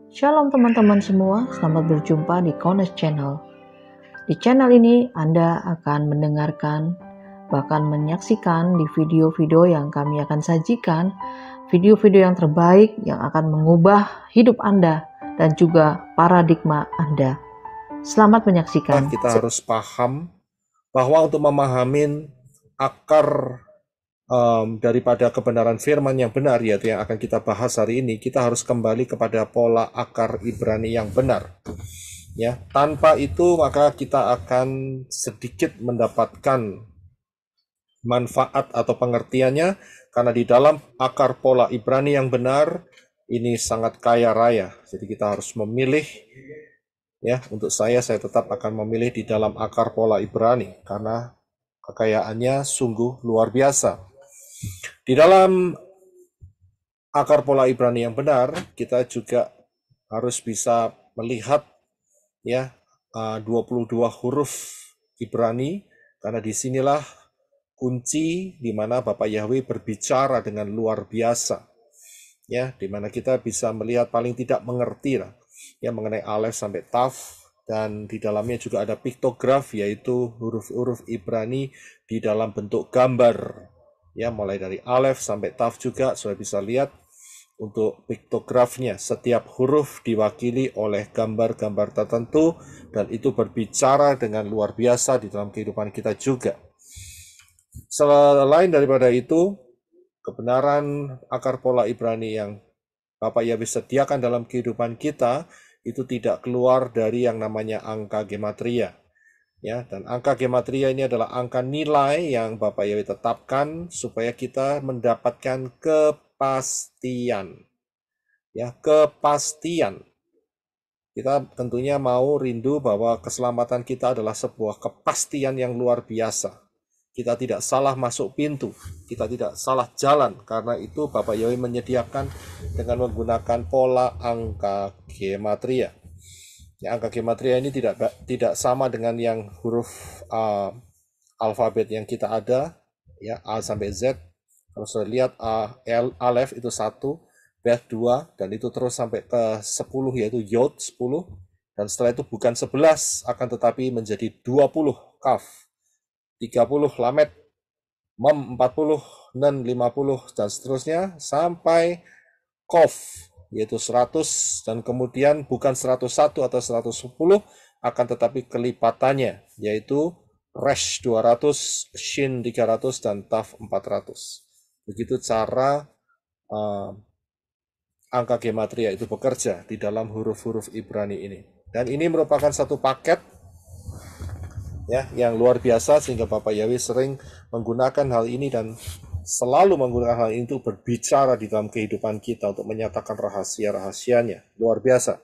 Shalom teman-teman semua, selamat berjumpa di Kones Channel. Di channel ini Anda akan mendengarkan, bahkan menyaksikan di video-video yang kami akan sajikan, video-video yang terbaik yang akan mengubah hidup Anda dan juga paradigma Anda. Selamat menyaksikan. Kita harus paham bahwa untuk memahami akar daripada kebenaran firman yang benar, yaitu yang akan kita bahas hari ini, kita harus kembali kepada pola akar Ibrani yang benar. Ya, tanpa itu maka kita akan sedikit mendapatkan manfaat atau pengertiannya, karena di dalam akar pola Ibrani yang benar ini sangat kaya raya. Jadi kita harus memilih. Ya, untuk saya tetap akan memilih di dalam akar pola Ibrani karena kekayaannya sungguh luar biasa. Di dalam akar pola Ibrani yang benar, kita juga harus bisa melihat ya 22 huruf Ibrani, karena disinilah kunci di mana Bapak Yahweh berbicara dengan luar biasa. Ya, di mana kita bisa melihat paling tidak mengerti lah ya mengenai Alef sampai Taf, dan di dalamnya juga ada piktograf, yaitu huruf-huruf Ibrani di dalam bentuk gambar. Ya, mulai dari Alef sampai Taf juga sudah bisa lihat untuk piktografnya. Setiap huruf diwakili oleh gambar-gambar tertentu, dan itu berbicara dengan luar biasa di dalam kehidupan kita juga. Selain daripada itu, kebenaran akar pola Ibrani yang Bapak Yahweh sediakan dalam kehidupan kita itu tidak keluar dari yang namanya angka gematria. Ya, dan angka gematria ini adalah angka nilai yang Bapak Yahweh tetapkan supaya kita mendapatkan kepastian. Ya, kepastian. Kita tentunya mau rindu bahwa keselamatan kita adalah sebuah kepastian yang luar biasa. Kita tidak salah masuk pintu, kita tidak salah jalan, karena itu Bapak Yahweh menyediakan dengan menggunakan pola angka gematria. Ya, angka gematria ini tidak sama dengan yang huruf alfabet yang kita ada, ya A sampai Z. Kalau sudah lihat Alef itu 1, Bet 2, dan itu terus sampai ke 10, yaitu Yod 10, dan setelah itu bukan 11, akan tetapi menjadi 20 Kaf, 30 Lamet, Mem 40, Nen 50, dan seterusnya sampai Kof, yaitu 100, dan kemudian bukan 101 atau 110, akan tetapi kelipatannya, yaitu Resh 200, Shin 300, dan Taf 400. Begitu cara angka gematria itu bekerja di dalam huruf-huruf Ibrani ini. Dan ini merupakan satu paket ya yang luar biasa, sehingga Bapak Yahweh sering menggunakan hal ini dan selalu menggunakan hal ini untuk berbicara di dalam kehidupan kita untuk menyatakan rahasia-rahasianya. Luar biasa.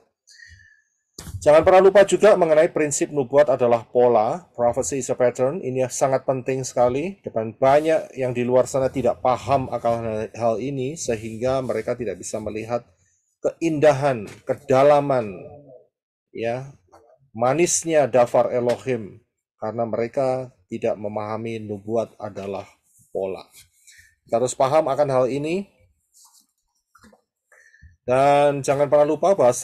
Jangan pernah lupa juga mengenai prinsip nubuat adalah pola, prophecy is a pattern. Ini sangat penting sekali, dan banyak yang di luar sana tidak paham akan hal ini, sehingga mereka tidak bisa melihat keindahan, kedalaman, ya, manisnya dafar Elohim, karena mereka tidak memahami nubuat adalah pola. Kita harus paham akan hal ini, dan jangan pernah lupa bahwa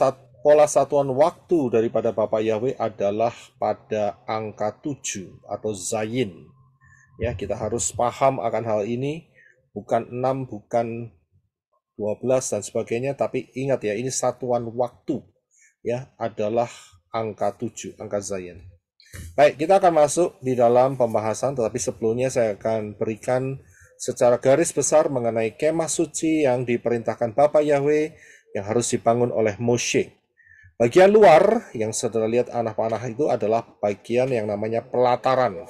pola satuan waktu daripada Bapak Yahweh adalah pada angka 7 atau Zayin. Ya, kita harus paham akan hal ini, bukan 6, bukan 12 dan sebagainya, tapi ingat ya, ini satuan waktu ya adalah angka 7, angka Zayin. Baik, kita akan masuk di dalam pembahasan, tetapi sebelumnya saya akan berikan secara garis besar mengenai kemah suci yang diperintahkan Bapak Yahweh yang harus dibangun oleh Moshe. Bagian luar yang saudara lihat anak panah itu adalah bagian yang namanya pelataran.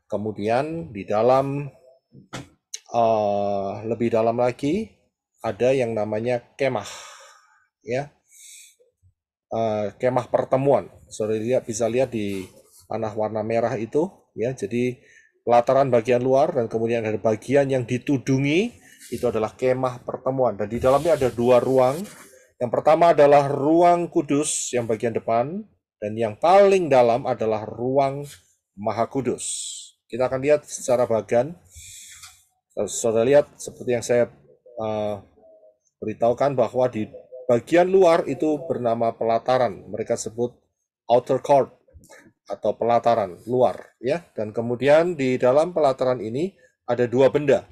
Kemudian di dalam lebih dalam lagi ada yang namanya kemah, ya, kemah pertemuan. Saudara bisa lihat di panah warna merah itu, ya. Jadi pelataran bagian luar, dan kemudian ada bagian yang ditudungi, itu adalah kemah pertemuan. Dan di dalamnya ada dua ruang. Yang pertama adalah ruang kudus yang bagian depan, dan yang paling dalam adalah ruang maha kudus. Kita akan lihat secara bagian. Saudara lihat seperti yang saya beritahukan bahwa di bagian luar itu bernama pelataran. Mereka sebut outer court atau pelataran luar, ya. Dan kemudian di dalam pelataran ini ada dua benda.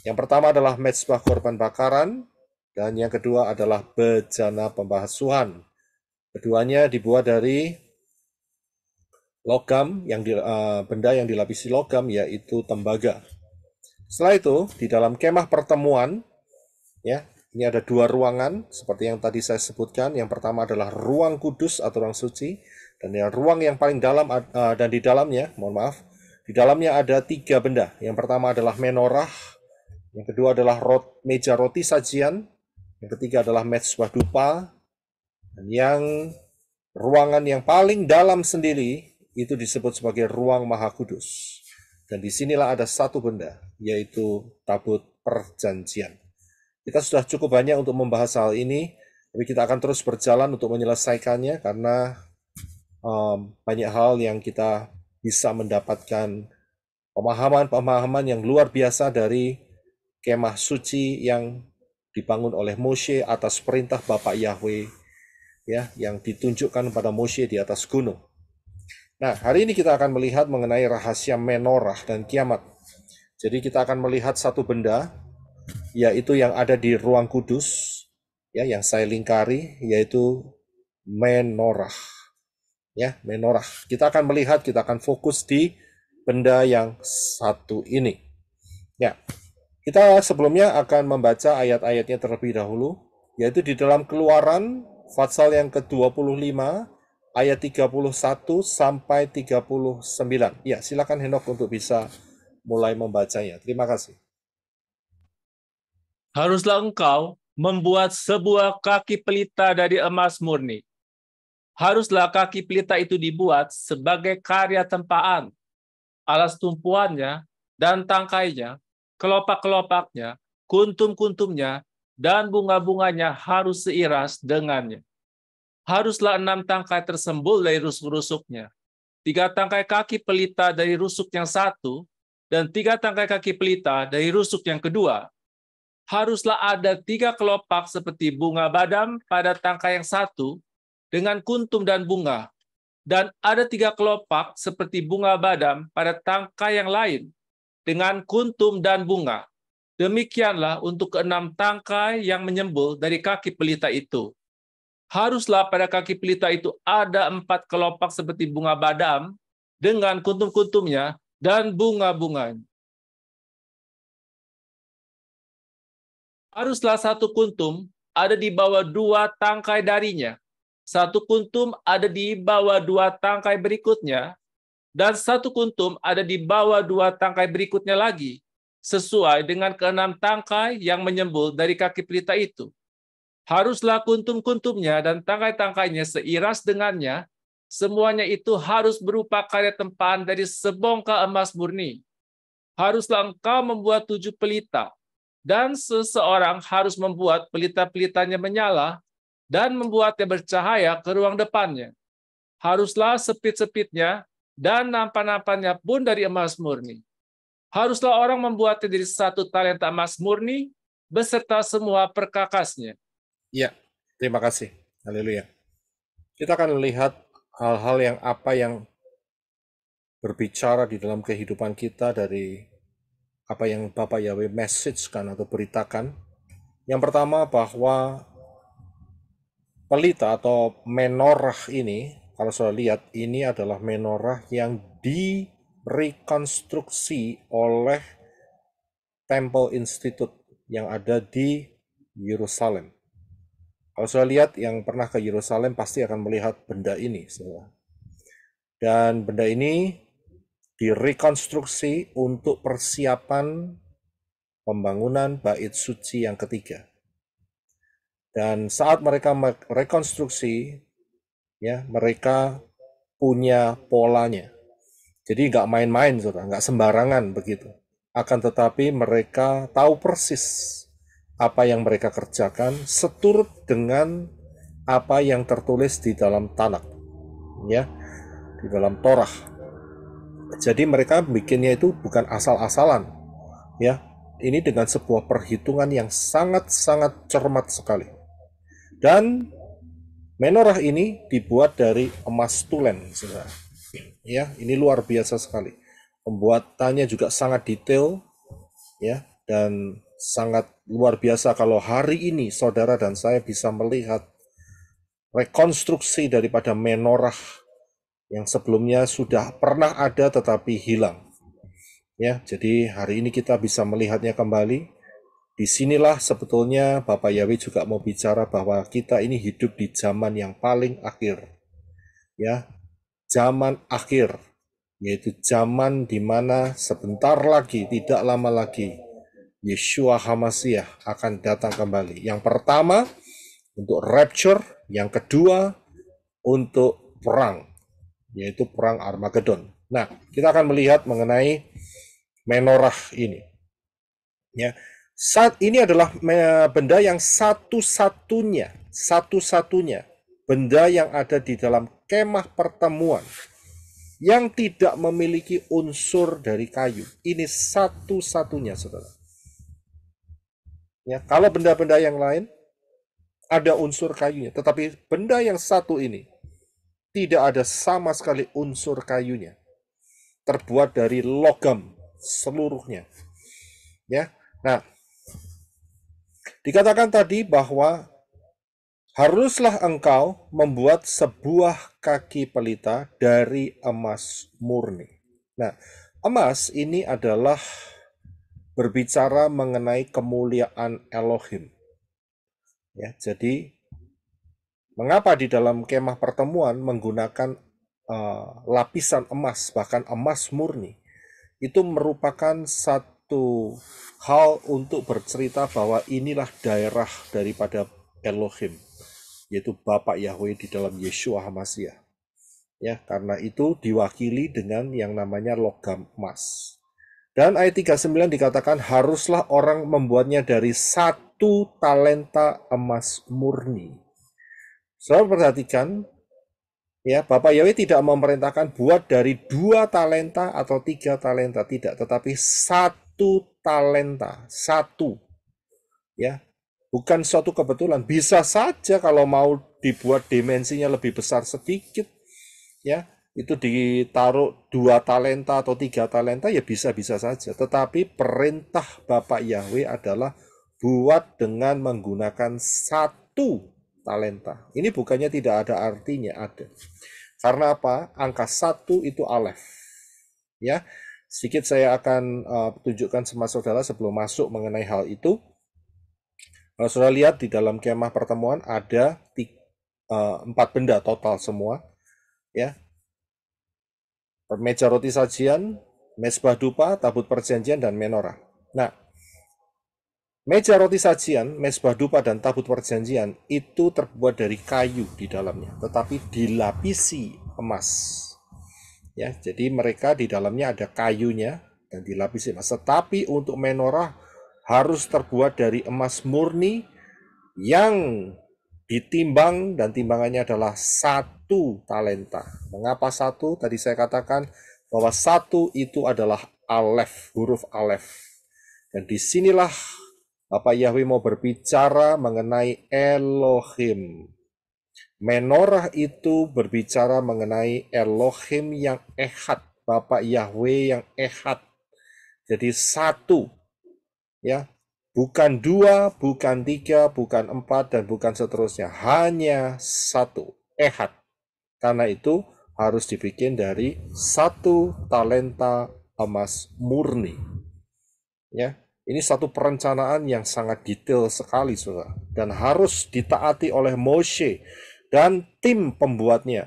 Yang pertama adalah mezbah korban bakaran, dan yang kedua adalah bejana pembasuhan. Keduanya dibuat dari logam, benda yang dilapisi logam, yaitu tembaga. Setelah itu, di dalam kemah pertemuan, ya, ini ada dua ruangan, seperti yang tadi saya sebutkan. Yang pertama adalah ruang kudus atau ruang suci, dan ruang yang paling dalam, dan di dalamnya, di dalamnya ada tiga benda. Yang pertama adalah menorah, yang kedua adalah meja roti sajian, yang ketiga adalah mezbah dupa, dan yang ruangan yang paling dalam sendiri itu disebut sebagai ruang maha kudus. Dan disinilah ada satu benda, yaitu tabut perjanjian. Kita sudah cukup banyak untuk membahas hal ini, tapi kita akan terus berjalan untuk menyelesaikannya karena banyak hal yang kita bisa mendapatkan pemahaman-pemahaman yang luar biasa dari kemah suci yang dibangun oleh Moshe atas perintah Bapak Yahweh, ya, yang ditunjukkan pada Moshe di atas gunung. Nah, hari ini kita akan melihat mengenai rahasia menorah dan kiamat. Jadi kita akan melihat satu benda, yaitu yang ada di ruang kudus, ya, yang saya lingkari, yaitu menorah. Ya, menorah. Kita akan melihat, kita akan fokus di benda yang satu ini. Ya, kita sebelumnya akan membaca ayat-ayatnya terlebih dahulu, yaitu di dalam Keluaran pasal yang ke-25 ayat 31 sampai 39. Ya, silakan Henok untuk bisa mulai membacanya. Terima kasih. Haruslah engkau membuat sebuah kaki pelita dari emas murni. Haruslah kaki pelita itu dibuat sebagai karya tempaan, alas tumpuannya dan tangkainya, kelopak-kelopaknya, kuntum-kuntumnya, dan bunga-bunganya harus seiras dengannya. Haruslah 6 tangkai tersembul dari rusuk-rusuknya, 3 tangkai kaki pelita dari rusuk yang satu, dan 3 tangkai kaki pelita dari rusuk yang kedua. Haruslah ada 3 kelopak seperti bunga badam pada tangkai yang satu, dengan kuntum dan bunga, dan ada 3 kelopak seperti bunga badam pada tangkai yang lain, dengan kuntum dan bunga. Demikianlah untuk ke-6 tangkai yang menyembul dari kaki pelita itu. Haruslah pada kaki pelita itu ada 4 kelopak seperti bunga badam dengan kuntum-kuntumnya dan bunga-bunganya. Haruslah 1 kuntum ada di bawah 2 tangkai darinya, 1 kuntum ada di bawah 2 tangkai berikutnya, dan 1 kuntum ada di bawah 2 tangkai berikutnya lagi, sesuai dengan ke-6 tangkai yang menyembul dari kaki pelita itu. Haruslah kuntum-kuntumnya dan tangkai-tangkainya seiras dengannya, semuanya itu harus berupa karya tempaan dari sebongkah emas murni. Haruslah engkau membuat 7 pelita, dan seseorang harus membuat pelita-pelitanya menyala, dan membuatnya bercahaya ke ruang depannya. Haruslah sepit-sepitnya dan nampan-nampannya pun dari emas murni. Haruslah orang membuatnya dari 1 talenta emas murni, beserta semua perkakasnya. Ya, terima kasih. Haleluya. Kita akan melihat hal-hal yang berbicara di dalam kehidupan kita dari apa yang Bapak Yahweh message-kan atau beritakan. Yang pertama bahwa pelita atau menorah ini, kalau saya lihat, ini adalah menorah yang direkonstruksi oleh Temple Institute yang ada di Yerusalem. Kalau saya lihat yang pernah ke Yerusalem pasti akan melihat benda ini semua. Dan benda ini direkonstruksi untuk persiapan pembangunan bait suci yang ketiga. Dan saat mereka rekonstruksi, ya, mereka punya polanya. Jadi nggak main-main, saudara, nggak sembarangan begitu. Akan tetapi mereka tahu persis apa yang mereka kerjakan seturut dengan apa yang tertulis di dalam Tanakh, ya, di dalam Torah. Jadi mereka bikinnya itu bukan asal-asalan, ya. Ini dengan sebuah perhitungan yang sangat-sangat cermat sekali. Dan menorah ini dibuat dari emas tulen, saudara. Ya, ini luar biasa sekali. Pembuatannya juga sangat detail, ya, dan sangat luar biasa kalau hari ini saudara dan saya bisa melihat rekonstruksi daripada menorah yang sebelumnya sudah pernah ada tetapi hilang. Ya, jadi hari ini kita bisa melihatnya kembali. Disinilah sebetulnya Bapak Yahweh juga mau bicara bahwa kita ini hidup di zaman yang paling akhir. Ya, zaman akhir, yaitu zaman di mana sebentar lagi, tidak lama lagi, Yeshua HaMashiach akan datang kembali. Yang pertama, untuk rapture. Yang kedua, untuk perang, yaitu perang Armageddon. Nah, kita akan melihat mengenai menorah ini. Ya, saat ini adalah benda yang satu-satunya benda yang ada di dalam kemah pertemuan yang tidak memiliki unsur dari kayu. Ini satu-satunya, saudara. Ya, kalau benda-benda yang lain ada unsur kayunya, tetapi benda yang satu ini tidak ada sama sekali unsur kayunya. Terbuat dari logam seluruhnya. Ya. Nah, dikatakan tadi bahwa haruslah engkau membuat sebuah kaki pelita dari emas murni. Nah, emas ini adalah berbicara mengenai kemuliaan Elohim. Ya, jadi mengapa di dalam kemah pertemuan menggunakan lapisan emas, bahkan emas murni? Itu merupakan satu hal untuk bercerita bahwa inilah daerah daripada Elohim, yaitu Bapak Yahweh di dalam Yeshua HaMashiach. Ya, karena itu diwakili dengan yang namanya logam emas. Dan ayat 39 dikatakan haruslah orang membuatnya dari 1 talenta emas murni. Saudara perhatikan, ya, Bapak Yahweh tidak memerintahkan buat dari 2 talenta atau 3 talenta, tidak, tetapi 1 talenta, 1. Ya, bukan suatu kebetulan. Bisa saja kalau mau dibuat dimensinya lebih besar sedikit, ya, itu ditaruh 2 talenta atau 3 talenta, ya bisa-bisa saja. Tetapi perintah Bapak Yahweh adalah buat dengan menggunakan 1 talenta. Ini bukannya tidak ada artinya, ada. Karena apa? Angka 1 itu alef. Ya, sedikit saya akan tunjukkan sama saudara sebelum masuk mengenai hal itu. Kalau saudara lihat di dalam kemah pertemuan ada 4 benda total semua. Ya, meja roti sajian, mezbah dupa, tabut perjanjian, dan menorah. Nah, meja roti sajian, mezbah dupa, dan tabut perjanjian itu terbuat dari kayu di dalamnya, tetapi dilapisi emas. Ya, jadi mereka di dalamnya ada kayunya dan dilapisi emas. Tetapi untuk menorah harus terbuat dari emas murni yang ditimbang, dan timbangannya adalah 1 talenta. Mengapa 1? Tadi saya katakan bahwa 1 itu adalah alef, huruf alef. Dan disinilah Bapak Yahweh mau berbicara mengenai Elohim. Menorah itu berbicara mengenai Elohim yang ehad, Bapak Yahweh yang ehad. Jadi 1, ya, bukan 2, bukan 3, bukan 4, dan bukan seterusnya. Hanya 1, ehad. Karena itu harus dibikin dari 1 talenta emas murni. Ya, ini satu perencanaan yang sangat detail sekali, saudara, dan harus ditaati oleh Moshe dan tim pembuatnya.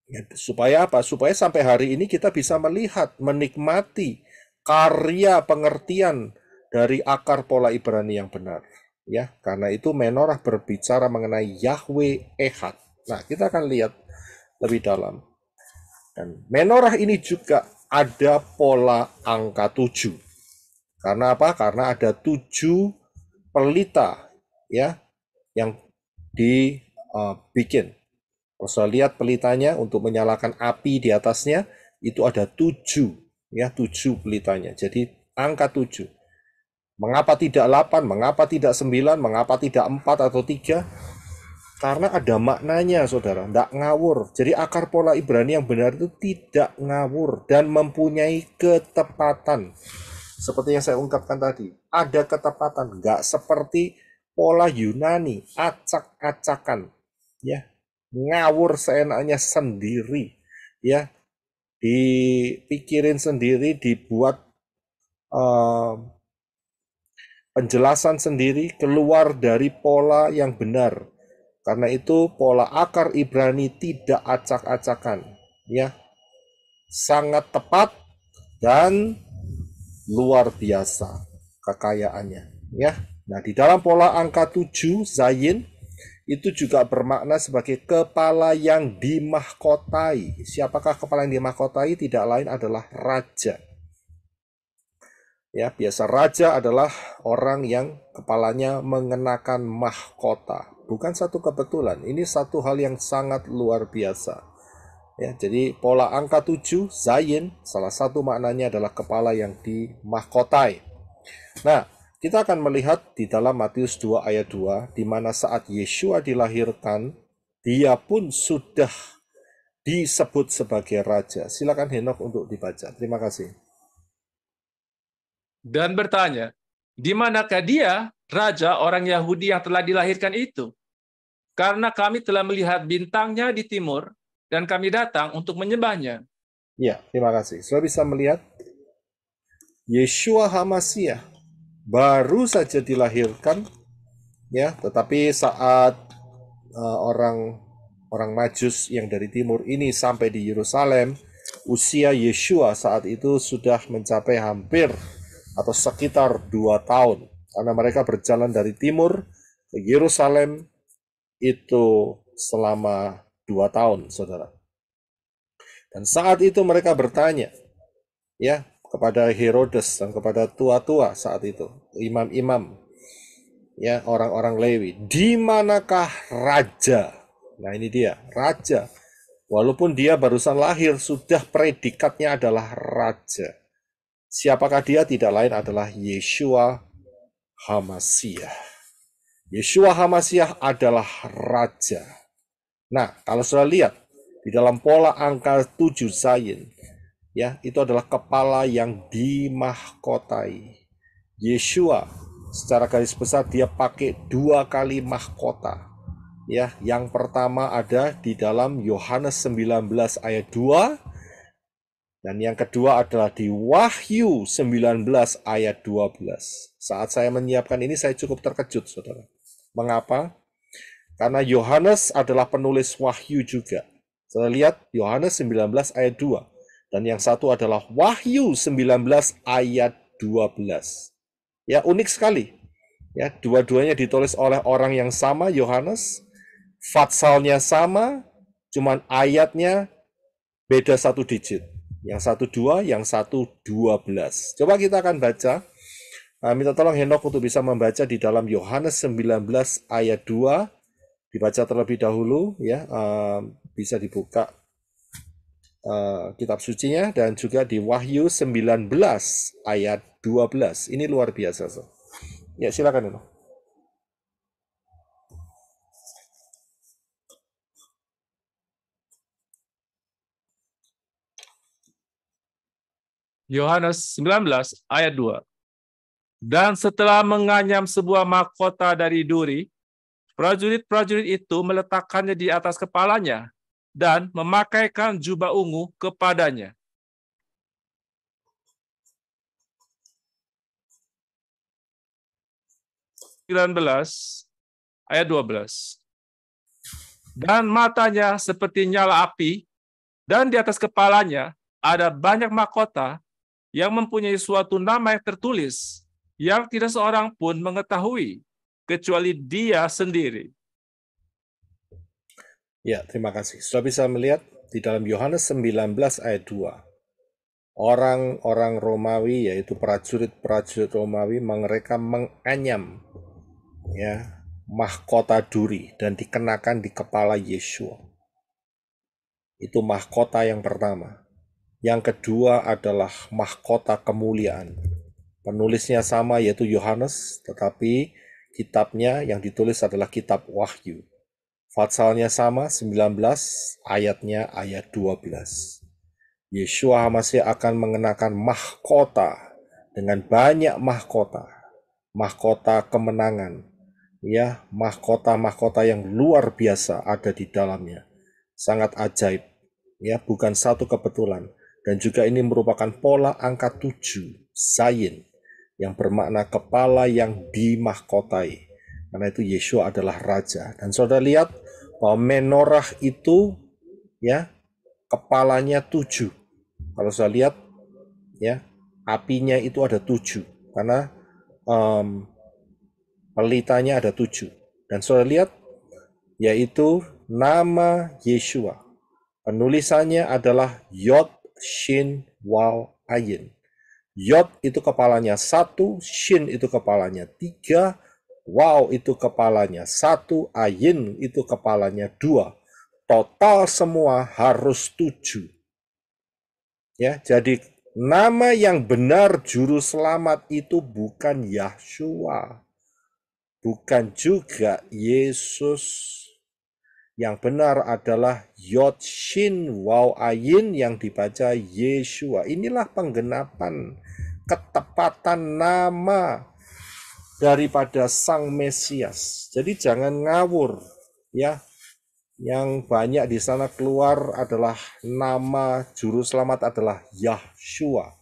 Ya, supaya apa? Supaya sampai hari ini kita bisa melihat, menikmati karya pengertian dari akar pola Ibrani yang benar. Ya, karena itu menorah berbicara mengenai Yahweh Ehad. Nah, kita akan lihat lebih dalam. Dan menorah ini juga ada pola angka 7. Karena apa? Karena ada 7 pelita, ya, yang dibikin. Kalau saya lihat pelitanya untuk menyalakan api di atasnya itu ada 7, ya, 7 pelitanya. Jadi angka 7. Mengapa tidak 8? Mengapa tidak 9? Mengapa tidak 4 atau 3? Karena ada maknanya, saudara, tidak ngawur. Jadi akar pola Ibrani yang benar itu tidak ngawur dan mempunyai ketepatan. Seperti yang saya ungkapkan tadi, ada ketepatan, nggak seperti pola Yunani, acak-acakan, ya, ngawur seenaknya sendiri, ya, dipikirin sendiri, dibuat penjelasan sendiri, keluar dari pola yang benar. Karena itu pola akar Ibrani tidak acak-acakan, ya, sangat tepat dan luar biasa kekayaannya, ya. Nah, di dalam pola angka 7 Zayin itu juga bermakna sebagai kepala yang dimahkotai. Siapakah kepala yang dimahkotai? Tidak lain adalah raja. Ya, biasa raja adalah orang yang kepalanya mengenakan mahkota. Bukan satu kebetulan, ini satu hal yang sangat luar biasa. Ya, jadi pola angka 7, Zayin, salah satu maknanya adalah kepala yang dimahkotai. Nah, kita akan melihat di dalam Matius 2 ayat 2, di mana saat Yeshua dilahirkan, dia pun sudah disebut sebagai raja. Silakan Henok untuk dibaca. Terima kasih. Dan bertanya, di manakah dia, raja orang Yahudi yang telah dilahirkan itu? Karena kami telah melihat bintangnya di timur, dan kami datang untuk menyembahnya. Ya, terima kasih. Sudah bisa melihat Yeshua HaMasiah baru saja dilahirkan, ya, tetapi saat orang Majus yang dari timur ini sampai di Yerusalem, usia Yeshua saat itu sudah mencapai hampir atau sekitar 2 tahun, karena mereka berjalan dari timur ke Yerusalem itu selama 2 tahun, saudara. Dan saat itu mereka bertanya, ya, kepada Herodes dan kepada tua-tua saat itu, imam-imam, ya, orang-orang Lewi, di manakah raja? Nah, ini dia, raja. Walaupun dia barusan lahir, sudah predikatnya adalah raja. Siapakah dia? Tidak lain adalah Yeshua HaMasiah. Yeshua HaMasiah adalah raja. Nah, kalau sudah lihat di dalam pola angka 7 Zayin, ya, itu adalah kepala yang dimahkotai. Yeshua secara garis besar dia pakai 2 kali mahkota. Ya, yang pertama ada di dalam Yohanes 19 ayat 2, dan yang kedua adalah di Wahyu 19 ayat 12. Saat saya menyiapkan ini saya cukup terkejut, saudara. Mengapa? Karena Yohanes adalah penulis Wahyu juga. Saya lihat Yohanes 19 ayat 2. Dan yang satu adalah Wahyu 19 ayat 12. Ya, unik sekali. Ya, dua-duanya ditulis oleh orang yang sama, Yohanes. Fatsalnya sama, cuman ayatnya beda 1 digit. Yang satu 2, yang satu 12. Coba kita akan baca. Minta tolong Henok untuk bisa membaca di dalam Yohanes 19 ayat 2. Dibaca terlebih dahulu, ya. Bisa dibuka kitab sucinya, dan juga di Wahyu 19 ayat 12. Ini luar biasa. So. Ya, silakan Henok. Yohanes 19 ayat 2. Dan setelah menganyam sebuah mahkota dari duri, prajurit-prajurit itu meletakkannya di atas kepalanya dan memakaikan jubah ungu kepadanya. Ayat 12. Dan matanya seperti nyala api, dan di atas kepalanya ada banyak mahkota yang mempunyai suatu nama yang tertulis, yang tidak seorang pun mengetahui, kecuali dia sendiri. Ya, terima kasih. Sudah bisa melihat di dalam Yohanes 19 ayat 2. Orang-orang Romawi, yaitu prajurit-prajurit Romawi, mereka menganyam, ya, mahkota duri dan dikenakan di kepala Yeshua. Itu mahkota yang pertama. Yang kedua adalah mahkota kemuliaan. Penulisnya sama, yaitu Yohanes, tetapi kitabnya yang ditulis adalah kitab Wahyu. Patsalnya sama, 19, ayatnya ayat 12. Yeshua HaMashiach akan mengenakan mahkota dengan banyak mahkota. Mahkota kemenangan. Ya, mahkota-mahkota yang luar biasa ada di dalamnya. Sangat ajaib. Ya, bukan satu kebetulan. Dan juga ini merupakan pola angka 7, Zayin, yang bermakna kepala yang dimahkotai. Karena itu Yeshua adalah raja. Dan saudara lihat bahwa menorah itu ya kepalanya 7. Kalau saya lihat ya apinya itu ada 7 karena pelitanya ada 7. Dan saudara lihat yaitu nama Yeshua. Penulisannya adalah Yod Shin Waw Ayin. Yod itu kepalanya 1, Shin itu kepalanya 3, Waw itu kepalanya 1, Ayin itu kepalanya 2. Total semua harus 7. Ya, jadi nama yang benar juru selamat itu bukan Yahshua. Bukan juga Yesus. Yang benar adalah Yod Shin Waw Ayin yang dibaca Yeshua. Inilah penggenapan ketepatan nama daripada Sang Mesias. Jadi jangan ngawur ya. Yang banyak di sana keluar adalah nama juru selamat adalah Yahshua.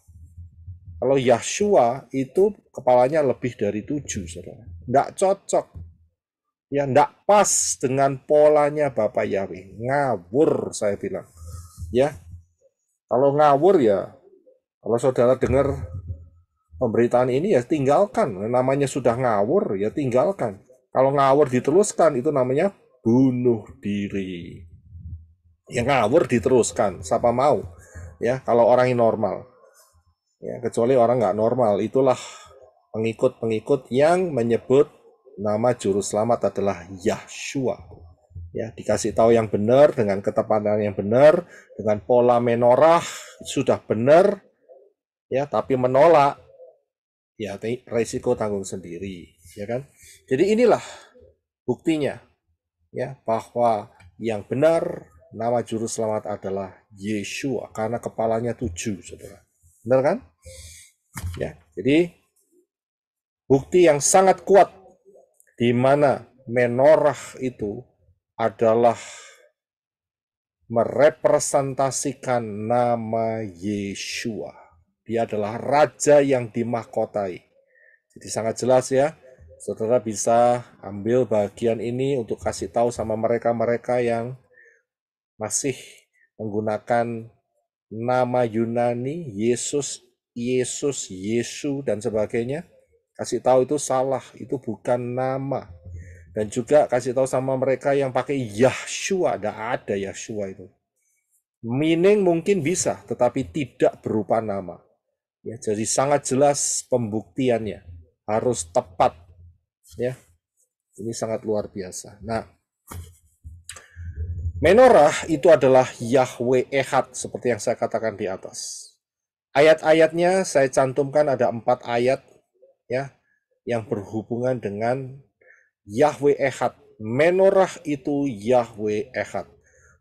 Kalau Yahshua itu kepalanya lebih dari 7, saudara. Nggak cocok. Ya, nggak pas dengan polanya Bapak Yahweh. Ngawur saya bilang. Ya, kalau ngawur ya, kalau saudara dengar pemberitaan ini ya tinggalkan. Namanya sudah ngawur ya tinggalkan. Kalau ngawur diteruskan itu namanya bunuh diri. Ya ngawur diteruskan, siapa mau? Ya, kalau orang yang normal. Ya, kecuali orang nggak normal, itulah pengikut-pengikut yang menyebut nama juru selamat adalah Yahshua. Ya, dikasih tahu yang benar dengan ketepatan yang benar, dengan pola menorah sudah benar, ya, tapi menolak, ya resiko tanggung sendiri, ya kan? Jadi inilah buktinya, ya, bahwa yang benar nama juru selamat adalah Yeshua karena kepalanya 7, saudara. Benar kan? Ya, jadi bukti yang sangat kuat di mana menorah itu adalah merepresentasikan nama Yeshua. Dia adalah raja yang dimahkotai. Jadi sangat jelas ya, saudara bisa ambil bagian ini untuk kasih tahu sama mereka-mereka yang masih menggunakan nama Yunani, Yesus, Yesu, dan sebagainya. Kasih tahu itu salah, itu bukan nama. Dan juga kasih tahu sama mereka yang pakai Yahshua, tidak ada Yahshua itu. Meaning mungkin bisa, tetapi tidak berupa nama. Ya, jadi sangat jelas pembuktiannya, harus tepat. Ya, ini sangat luar biasa. Nah, menorah itu adalah Yahweh Ehad, seperti yang saya katakan di atas. Ayat-ayatnya saya cantumkan ada 4 ayat, ya, yang berhubungan dengan Yahweh Ehad. Menorah itu Yahweh Ehad.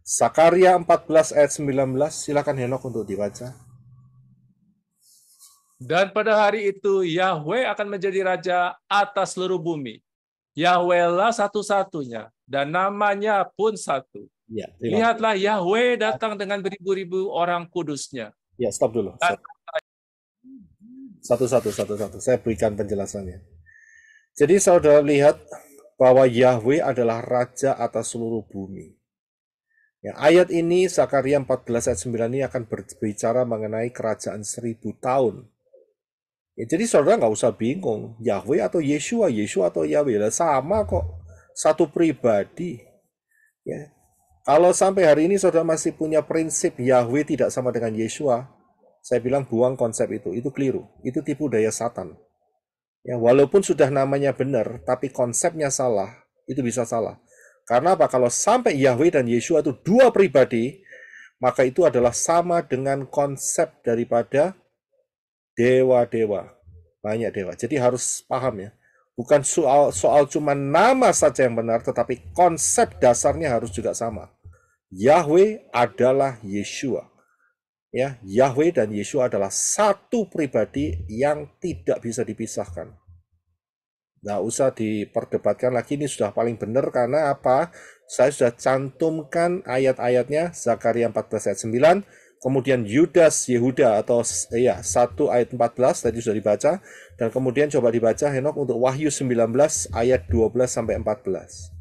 Zakaria 14 ayat 19, silakan Henok untuk dibaca. Dan pada hari itu Yahweh akan menjadi raja atas seluruh bumi. Yahweh lah satu-satunya dan namanya pun satu. Ya, Lihatlah Yahweh datang dengan beribu-ribu orang kudusnya. Ya, stop dulu. Satu-satu. Saya berikan penjelasannya. Jadi saudara lihat bahwa Yahweh adalah raja atas seluruh bumi. Ya, ayat ini, Zakaria 14 ayat 9 ini akan berbicara mengenai kerajaan 1000 tahun. Ya, jadi saudara nggak usah bingung, Yahweh atau Yeshua, Yeshua atau Yahweh, sama kok, satu pribadi. Ya. Kalau sampai hari ini saudara masih punya prinsip Yahweh tidak sama dengan Yeshua, saya bilang buang konsep itu keliru, itu tipu daya Satan. Ya, walaupun sudah namanya benar, tapi konsepnya salah, itu bisa salah. Karena apa? Kalau sampai Yahweh dan Yeshua itu dua pribadi, maka itu adalah sama dengan konsep daripada dewa-dewa. Banyak dewa. Jadi harus paham ya, Bukan soal cuma nama saja yang benar, tetapi konsep dasarnya harus juga sama. Yahweh adalah Yeshua. Ya, Yahweh dan Yeshua adalah satu pribadi yang tidak bisa dipisahkan. Nggak usah diperdebatkan lagi, ini sudah paling benar karena apa? Saya sudah cantumkan ayat-ayatnya, Zakaria 14 ayat 9, kemudian Yudas Yehuda atau 1 ayat 14 tadi sudah dibaca, dan kemudian coba dibaca Henok untuk Wahyu 19 ayat 12 sampai 14.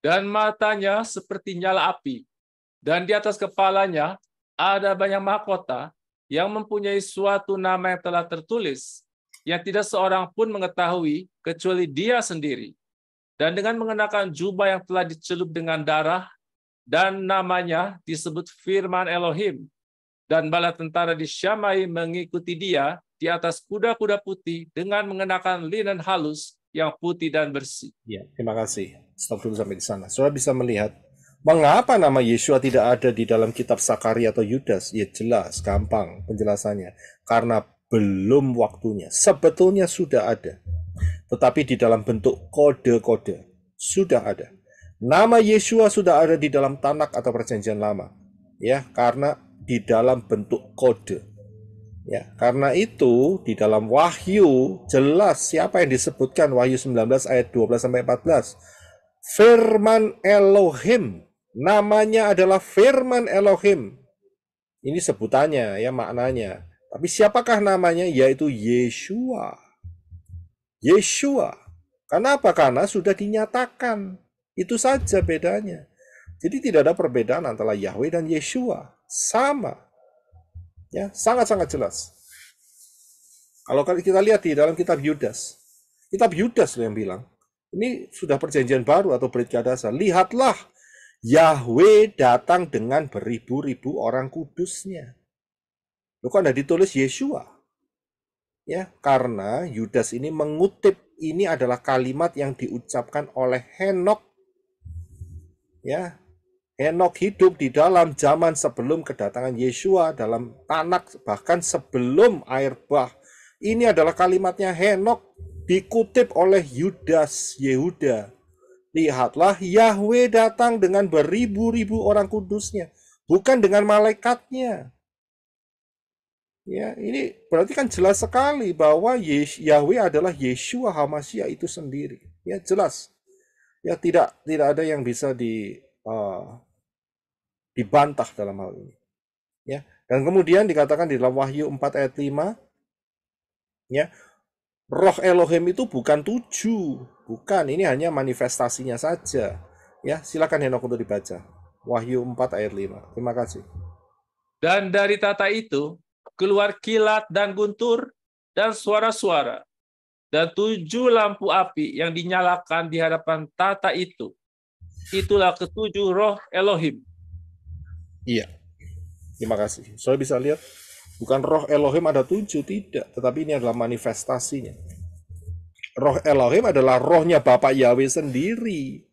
Dan matanya seperti nyala api, dan di atas kepalanya ada banyak mahkota yang mempunyai suatu nama yang telah tertulis, yang tidak seorang pun mengetahui kecuali dia sendiri. Dan dengan mengenakan jubah yang telah dicelup dengan darah, dan namanya disebut Firman Elohim, dan bala tentara di Syamai mengikuti dia di atas kuda-kuda putih dengan mengenakan linen halus yang putih dan bersih. Ya, terima kasih. Stop dulu sampai di sana. Saudara bisa melihat mengapa nama Yeshua tidak ada di dalam kitab Zakaria atau Yudas? Ya jelas, gampang penjelasannya. Karena belum waktunya. Sebetulnya sudah ada. Tetapi di dalam bentuk kode-kode. Sudah ada. Nama Yeshua sudah ada di dalam Tanakh atau Perjanjian Lama. Ya, karena di dalam bentuk kode. Ya, karena itu di dalam Wahyu jelas siapa yang disebutkan, Wahyu 19 ayat 12 sampai 14. Firman Elohim, namanya adalah Firman Elohim. Ini sebutannya ya, maknanya. Tapi siapakah namanya? Yaitu Yeshua. Yeshua. Kenapa? Karena sudah dinyatakan. Itu saja bedanya. Jadi tidak ada perbedaan antara Yahweh dan Yeshua. Sama. Ya, sangat-sangat jelas. Kalau kita lihat di dalam kitab Yudas. Kitab Yudas yang bilang, ini sudah perjanjian baru atau Brit Kadasa. Lihatlah, Yahweh datang dengan beribu-ribu orang kudusnya. Loh, kok ada ditulis Yeshua? Ya, karena Yudas ini mengutip, ini adalah kalimat yang diucapkan oleh Henok. Ya, Henok hidup di dalam zaman sebelum kedatangan Yeshua dalam Tanakh, bahkan sebelum air bah. Ini adalah kalimatnya Henok, dikutip oleh Yudas Yehuda. Lihatlah, Yahweh datang dengan beribu-ribu orang kudusnya, bukan dengan malaikatnya. Ya, ini berarti kan jelas sekali bahwa Yahweh adalah Yeshua HaMashiach itu sendiri. Ya, jelas. Ya, tidak ada yang bisa dibantah dalam hal ini. Ya, dan kemudian dikatakan di dalam Wahyu 4 ayat 5, ya, Roh Elohim itu bukan 7, bukan, ini hanya manifestasinya saja. Ya, silakan Henok untuk dibaca. Wahyu 4 ayat 5. Terima kasih. Dan dari tata itu keluar kilat dan guntur dan suara-suara, dan 7 lampu api yang dinyalakan di hadapan tata itu. Itulah ketujuh roh Elohim. Iya, terima kasih. Soalnya bisa lihat, bukan roh Elohim ada 7, tidak. Tetapi ini adalah manifestasinya. Roh Elohim adalah rohnya Bapak Yahweh sendiri.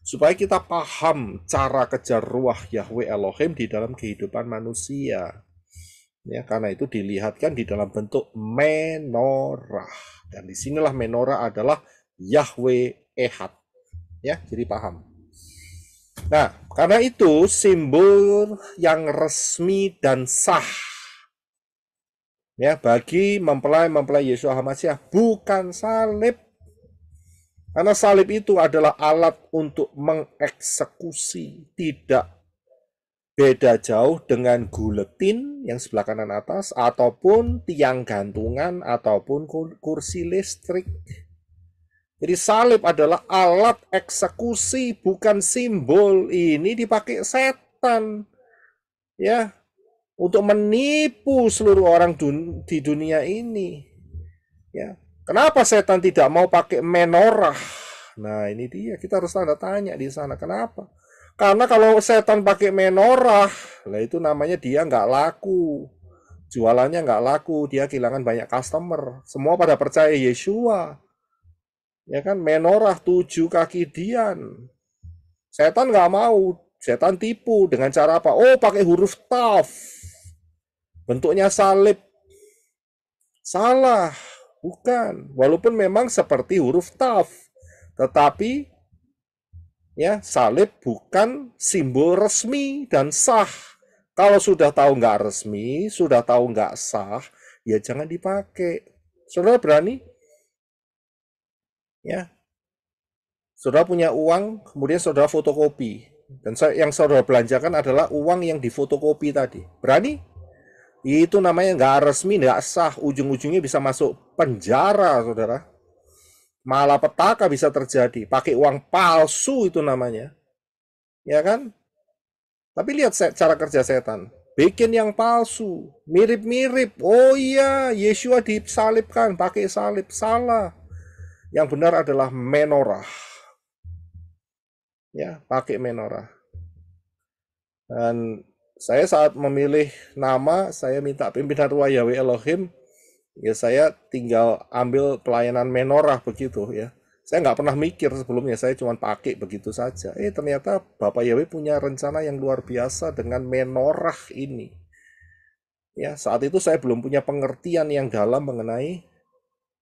Supaya kita paham cara kejar ruah Yahweh Elohim di dalam kehidupan manusia. Ya, karena itu dilihatkan di dalam bentuk menorah. Dan disinilah menorah adalah Yahweh Ehad. Ya, jadi paham. Nah, karena itu simbol yang resmi dan sah ya bagi mempelai Yeshua HaMashiach bukan salib. Karena salib itu adalah alat untuk mengeksekusi, tidak beda jauh dengan guletin yang sebelah kanan atas, ataupun tiang gantungan, ataupun kursi listrik. Jadi salib adalah alat eksekusi, bukan simbol. Ini dipakai setan, ya, untuk menipu seluruh orang di dunia ini. Ya, kenapa setan tidak mau pakai menorah? Nah, ini dia, kita harus tanda tanya di sana. Kenapa? Karena kalau setan pakai menorah, lah itu namanya dia nggak laku. Jualannya nggak laku, dia kehilangan banyak customer. Semua pada percaya Yeshua. Ya kan, menorah 7 kaki dian. Setan nggak mau, setan tipu dengan cara apa? Oh, pakai huruf Taf. Bentuknya salib. Salah. Bukan. Walaupun memang seperti huruf taf. Tetapi ya salib bukan simbol resmi dan sah. Kalau sudah tahu nggak resmi, sudah tahu nggak sah, ya jangan dipakai. Saudara berani? Ya, saudara punya uang, kemudian saudara fotokopi. Dan yang saudara belanjakan adalah uang yang difotokopi tadi. Berani? Itu namanya nggak resmi, nggak sah. Ujung-ujungnya bisa masuk penjara, saudara. Malapetaka bisa terjadi. Pakai uang palsu itu namanya. Ya kan? Tapi lihat cara kerja setan. Bikin yang palsu. Mirip-mirip. Oh iya, Yesua disalibkan. Pakai salib. Salah. Yang benar adalah menorah. Ya, pakai menorah. Dan saya saat memilih nama, saya minta pimpinan Ruah Yahweh Elohim, ya saya tinggal ambil pelayanan menorah begitu ya. Saya nggak pernah mikir sebelumnya, saya cuma pakai begitu saja. Ternyata Bapak Yahweh punya rencana yang luar biasa dengan menorah ini. Ya, saat itu saya belum punya pengertian yang dalam mengenai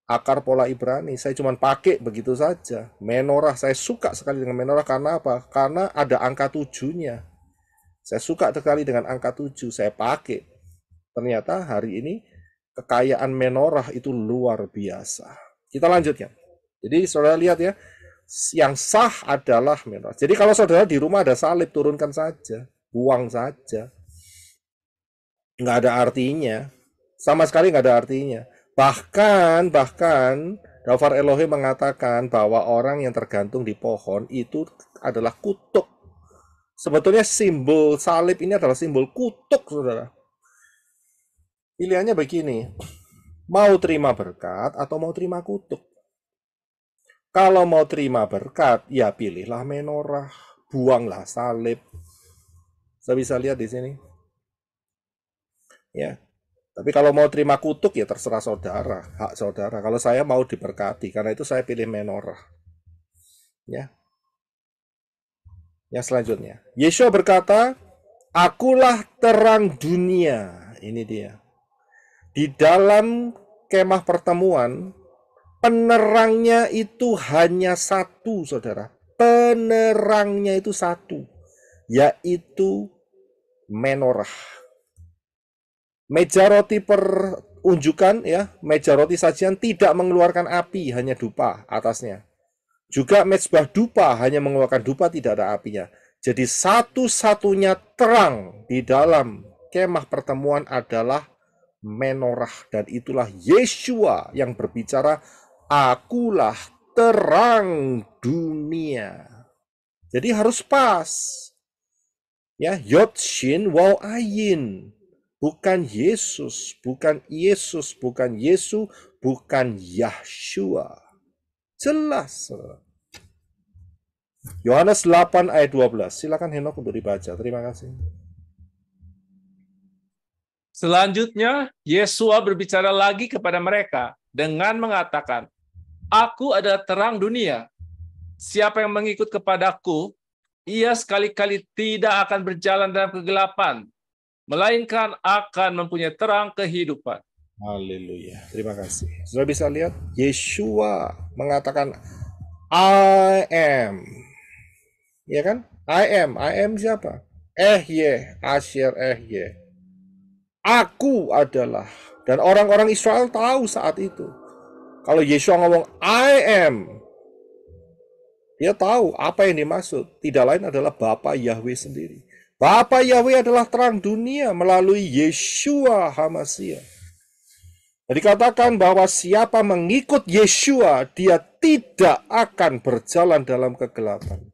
akar pola Ibrani. Saya cuma pakai begitu saja. Menorah, saya suka sekali dengan menorah karena apa? Karena ada angka 7-nya. Saya suka sekali dengan angka 7, saya pakai. Ternyata hari ini kekayaan menorah itu luar biasa. Kita lanjutkan. Jadi saudara lihat ya, yang sah adalah menorah. Jadi kalau saudara di rumah ada salib, turunkan saja, buang saja. Nggak ada artinya, sama sekali nggak ada artinya. Bahkan Dafar Elohim mengatakan bahwa orang yang tergantung di pohon itu adalah kutuk. Sebetulnya simbol salib ini adalah simbol kutuk, saudara. Pilihannya begini, mau terima berkat atau mau terima kutuk. Kalau mau terima berkat, ya pilihlah menorah, buanglah salib. Saya bisa lihat di sini. Ya. Tapi kalau mau terima kutuk ya terserah saudara, hak saudara. Kalau saya mau diberkati, karena itu saya pilih menorah. Ya. Yang selanjutnya, Yesua berkata, "Akulah terang dunia." Ini dia. Di dalam kemah pertemuan, penerangnya itu hanya satu, saudara. Penerangnya itu satu, yaitu menorah. Meja roti perunjukan, ya, meja roti sajian tidak mengeluarkan api, hanya dupa atasnya. Juga mezbah dupa hanya mengeluarkan dupa, tidak ada apinya. Jadi satu-satunya terang di dalam kemah pertemuan adalah menorah. Dan itulah Yesua yang berbicara, "Akulah terang dunia." Jadi harus pas. Ya, Yod Shin Waw Ayin. Bukan Yesus, bukan Yesus, bukan Yesu, bukan Yahshua. Jelas. Yohanes 8 ayat 12. Silakan Henok untuk dibaca. Terima kasih. Selanjutnya, Yesua berbicara lagi kepada mereka dengan mengatakan, "Aku adalah terang dunia. Siapa yang mengikut kepadaku, ia sekali-kali tidak akan berjalan dalam kegelapan, melainkan akan mempunyai terang kehidupan." Haleluya. Terima kasih. Sudah bisa lihat, Yesua mengatakan, "I am." Ya kan? I am siapa? Asher Aku adalah. Dan orang-orang Israel tahu saat itu. Kalau Yesua ngomong I am, dia tahu apa yang dimaksud. Tidak lain adalah Bapa Yahweh sendiri. Bapa Yahweh adalah terang dunia melalui Yesua HaMasiah. Dikatakan bahwa siapa mengikut Yesua, dia tidak akan berjalan dalam kegelapan.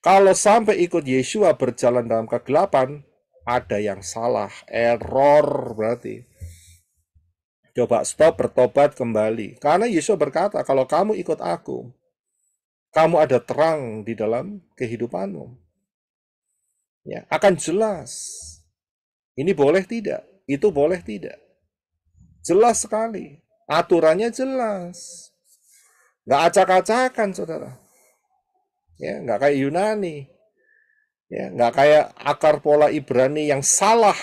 Kalau sampai ikut Yesua berjalan dalam kegelapan, ada yang salah, error berarti. Coba stop, bertobat kembali. Karena Yesua berkata, kalau kamu ikut aku, kamu ada terang di dalam kehidupanmu. Ya, akan jelas. Ini boleh tidak, itu boleh tidak. Jelas sekali. Aturannya jelas. Nggak acak-acakan, saudara. Ya, nggak kayak Yunani. Ya, nggak kayak akar pola Ibrani yang salah.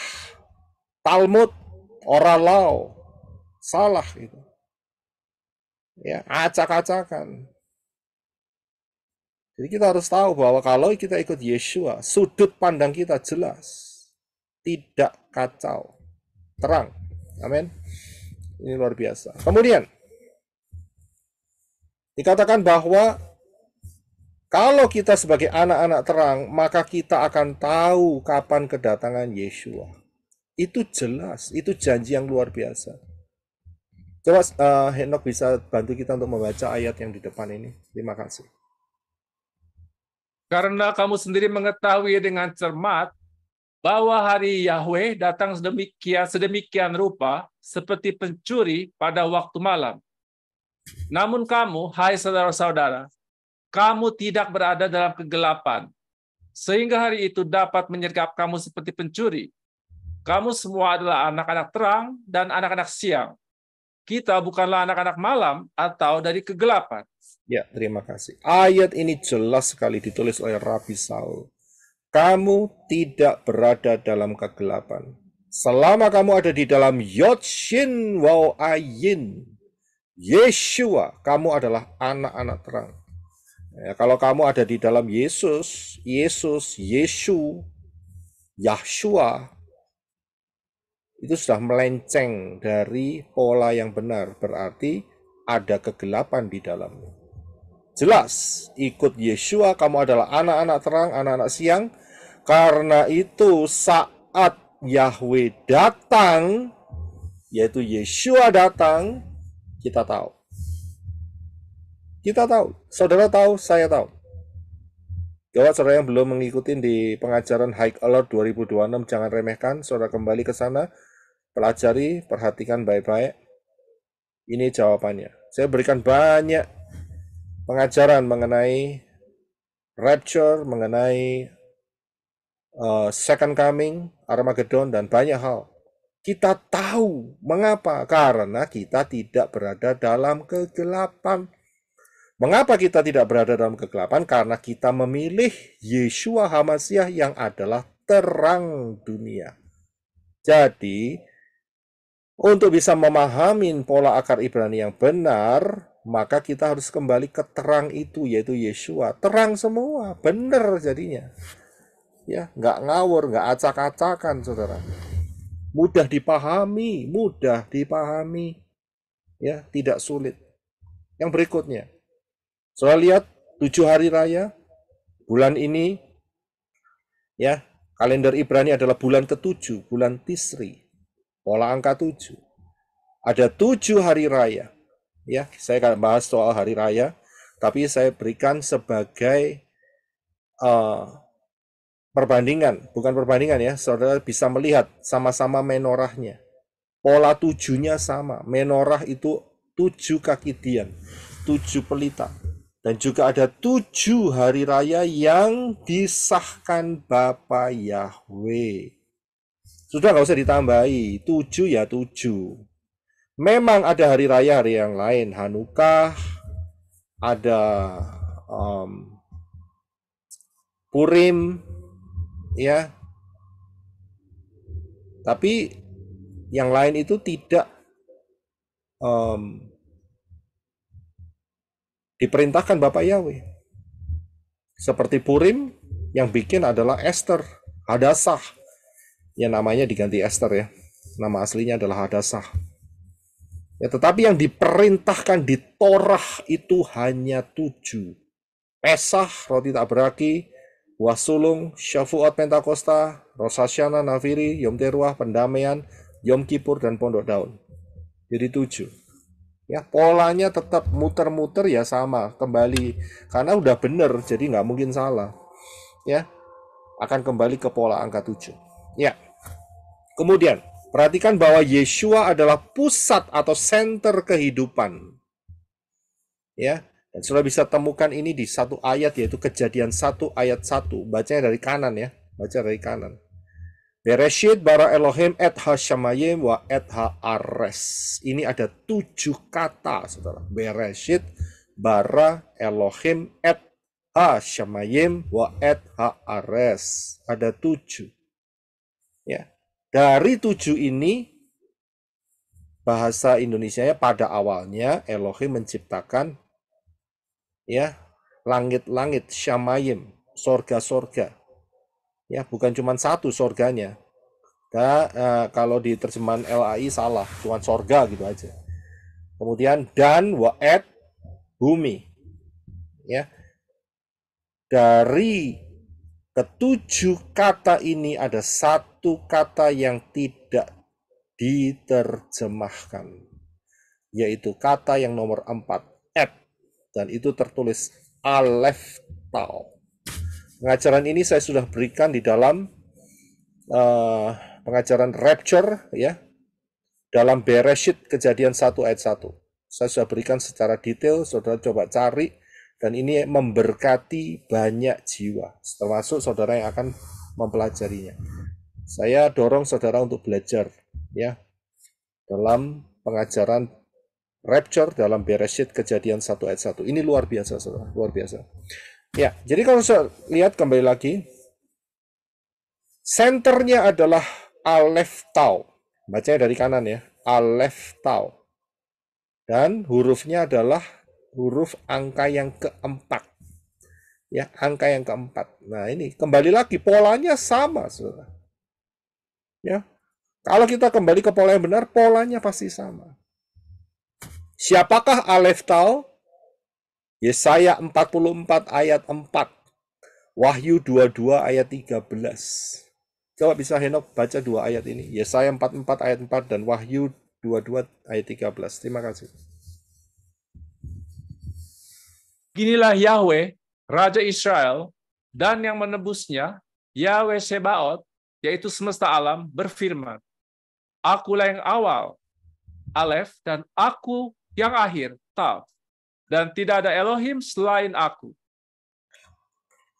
Talmud, oralau. Salah itu. Ya, acak-acakan. Jadi kita harus tahu bahwa kalau kita ikut Yeshua, sudut pandang kita jelas, tidak kacau, terang. Amin. Ini luar biasa. Kemudian dikatakan bahwa kalau kita sebagai anak-anak terang, maka kita akan tahu kapan kedatangan Yeshua. Itu jelas, itu janji yang luar biasa. Coba Henok bisa bantu kita untuk membaca ayat yang di depan ini. Terima kasih. Karena kamu sendiri mengetahui dengan cermat bahwa hari Yahweh datang sedemikian rupa seperti pencuri pada waktu malam. Namun kamu, hai saudara-saudara, kamu tidak berada dalam kegelapan, sehingga hari itu dapat menyergap kamu seperti pencuri. Kamu semua adalah anak-anak terang dan anak-anak siang. Kita bukanlah anak-anak malam atau dari kegelapan. Ya, terima kasih. Ayat ini jelas sekali ditulis oleh Rabi Saul. Kamu tidak berada dalam kegelapan. Selama kamu ada di dalam Yod Shin Waw Ayin, Yeshua, kamu adalah anak-anak terang. Ya, kalau kamu ada di dalam Yesus, Yeshu, Yahshua, itu sudah melenceng dari pola yang benar. Berarti ada kegelapan di dalamnya. Jelas, ikut Yeshua kamu adalah anak-anak terang, anak-anak siang. Karena itu saat Yahweh datang, yaitu Yeshua datang, kita tahu. Kita tahu, saudara tahu, saya tahu. Jawab saudara yang belum mengikuti di pengajaran High Alert 2026, jangan remehkan, saudara kembali ke sana, pelajari, perhatikan baik-baik. Ini jawabannya. Saya berikan banyak pengajaran mengenai rapture, mengenai second coming, Armageddon, dan banyak hal. Kita tahu mengapa, karena kita tidak berada dalam kegelapan. Mengapa kita tidak berada dalam kegelapan? Karena kita memilih Yeshua HaMashiach yang adalah terang dunia. Jadi, untuk bisa memahami pola akar Ibrani yang benar, maka kita harus kembali ke terang itu, yaitu Yeshua. Terang semua, benar jadinya. Ya, nggak ngawur, nggak acak-acakan, saudara. Mudah dipahami, ya, tidak sulit. Yang berikutnya, saudara lihat 7 hari raya, bulan ini, ya, kalender Ibrani adalah bulan ke-7, bulan Tisri. Pola angka 7. Ada 7 hari raya. Ya, saya akan bahas soal hari raya, tapi saya berikan sebagai perbandingan, bukan perbandingan ya, saudara bisa melihat sama-sama menorahnya. Pola 7-nya sama. Menorah itu 7 kaki dian, 7 pelita. Dan juga ada 7 hari raya yang disahkan Bapa Yahweh. Sudah nggak usah ditambahi, 7 ya 7. Memang ada hari raya yang lain, Hanukkah, ada Purim, ya. Tapi yang lain itu tidak diperintahkan Bapak Yahweh. Seperti Purim, yang bikin adalah Esther, Hadassah. Ya namanya diganti Esther ya. Nama aslinya adalah Hadassah. Ya, tetapi yang diperintahkan di Torah itu hanya 7. Pesah, roti tak beraki, Wasulung, Syafuat Pentakosta, Rosh Hashanah, Nafiri, Yom Teruah, Pendamaian, Yom Kippur, dan Pondok Daun. Jadi 7. Ya, polanya tetap muter-muter ya sama, kembali. Karena udah bener, jadi nggak mungkin salah. Ya, akan kembali ke pola angka 7. Ya. Kemudian, perhatikan bahwa Yeshua adalah pusat atau center kehidupan. Ya, dan sudah bisa temukan ini di satu ayat, yaitu Kejadian 1 ayat 1. Bacanya dari kanan ya, baca dari kanan. Bereshit bara Elohim et ha-shamayim wa et ha-ares. Ini ada 7 kata, saudara. Bereshit bara Elohim et ha-shamayim wa et ha-ares. Ada 7. Ya. Dari 7 ini, bahasa Indonesianya pada awalnya Elohim menciptakan ya langit-langit, syamayim, sorga-sorga. Ya, bukan cuma satu sorganya. Kalau di terjemahan LAI salah, cuma sorga gitu aja. Kemudian dan wa'ed bumi. Ya. Dari ketujuh kata ini ada satu kata yang tidak diterjemahkan, yaitu kata yang nomor 4, et, dan itu tertulis alef tau. Pengajaran ini saya sudah berikan di dalam pengajaran rapture ya, dalam Bereshit Kejadian 1 ayat 1. Saya sudah berikan secara detail, saudara coba cari, dan ini memberkati banyak jiwa, termasuk saudara yang akan mempelajarinya. Saya dorong saudara untuk belajar ya dalam pengajaran rapture dalam Bereshit Kejadian 1 ayat 1. Ini luar biasa, saudara, luar biasa. Ya, jadi kalau saya lihat kembali lagi, senternya adalah alef tau. Bacanya dari kanan ya, alef tau. Dan hurufnya adalah huruf angka yang keempat. Ya, angka yang keempat. Nah, ini kembali lagi polanya sama, saudara. Ya. Kalau kita kembali ke pola yang benar, polanya pasti sama. Siapakah alef tau? Yesaya 44 ayat 4. Wahyu 22 ayat 13. Coba bisa Henok baca dua ayat ini. Yesaya 44 ayat 4 dan Wahyu 22 ayat 13. Terima kasih. Ginilah Yahweh, Raja Israel, dan yang menebusnya, Yahweh Sebaot, yaitu semesta alam, berfirman, Akulah yang awal, Alef, dan aku yang akhir, Tav, dan tidak ada Elohim selain aku.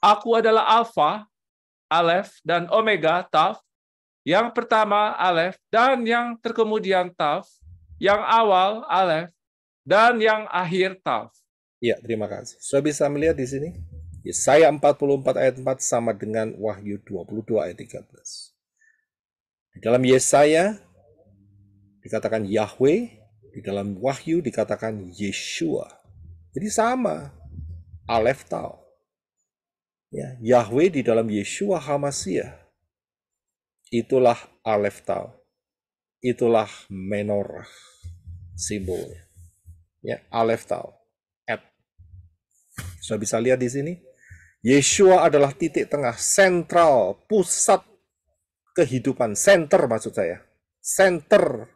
Aku adalah Alfa, Alef, dan Omega, Tav, yang pertama Alef, dan yang terkemudian Tav, yang awal Alef, dan yang akhir Tav. Ya, terima kasih. Sudah bisa melihat di sini? Yesaya 44 ayat 4 sama dengan Wahyu 22 ayat 13. Di dalam Yesaya dikatakan Yahweh, di dalam Wahyu dikatakan Yeshua. Jadi sama, Alef Tau. Ya, Yahweh di dalam Yeshua HaMashiach. Itulah Alef Tau. Itulah menorah simbolnya. Ya, Alef Tau. Sudah bisa lihat di sini. Yeshua adalah titik tengah, sentral, pusat kehidupan. Center maksud saya. Center,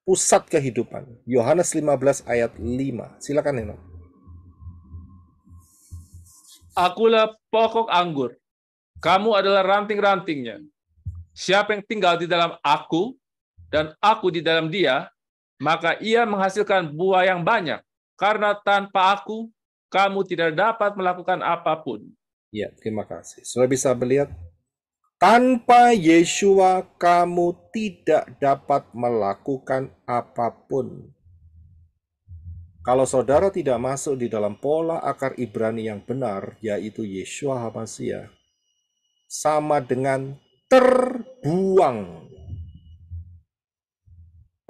pusat kehidupan. Yohanes 15 ayat 5. Silakan Nino. Akulah pokok anggur. Kamu adalah ranting-rantingnya. Siapa yang tinggal di dalam aku, dan aku di dalam dia, maka ia menghasilkan buah yang banyak. Karena tanpa aku, kamu tidak dapat melakukan apapun. Ya, terima kasih. Sudah bisa melihat? Tanpa Yeshua, kamu tidak dapat melakukan apapun. Kalau saudara tidak masuk di dalam pola akar Ibrani yang benar, yaitu Yeshua HaMashiach, sama dengan terbuang.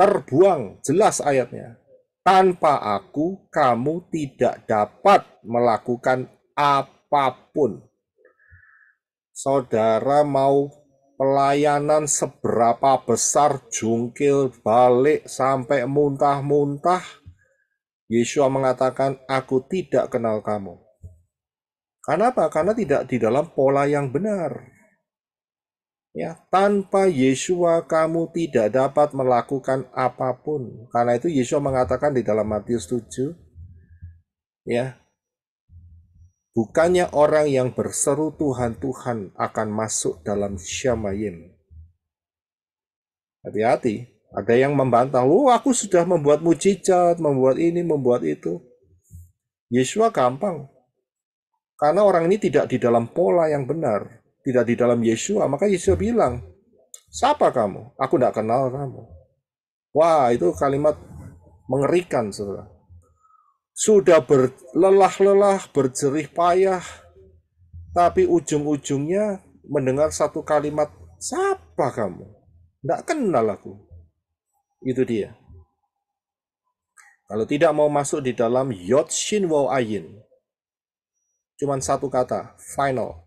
Terbuang, jelas ayatnya. Tanpa aku, kamu tidak dapat melakukan apapun. Saudara mau pelayanan seberapa besar, jungkil balik sampai muntah-muntah, Yeshua mengatakan, aku tidak kenal kamu. Kenapa? Karena tidak di dalam pola yang benar. Ya, tanpa Yeshua kamu tidak dapat melakukan apapun. Karena itu Yeshua mengatakan di dalam Matius 7, ya, bukannya orang yang berseru Tuhan, Tuhan akan masuk dalam Syamayim. Hati-hati, ada yang membantah, aku sudah membuat mujizat, membuat ini, membuat itu. Yeshua gampang. Karena orang ini tidak di dalam pola yang benar. Tidak di dalam Yeshua, maka Yeshua bilang, siapa kamu? Aku tidak kenal kamu. Wah, itu kalimat mengerikan, saudara. Sudah berlelah-lelah, berjerih payah, tapi ujung-ujungnya mendengar satu kalimat, siapa kamu? Tidak kenal aku. Itu dia. Kalau tidak mau masuk di dalam Yod Shin Waw Ayin, cuman satu kata, final,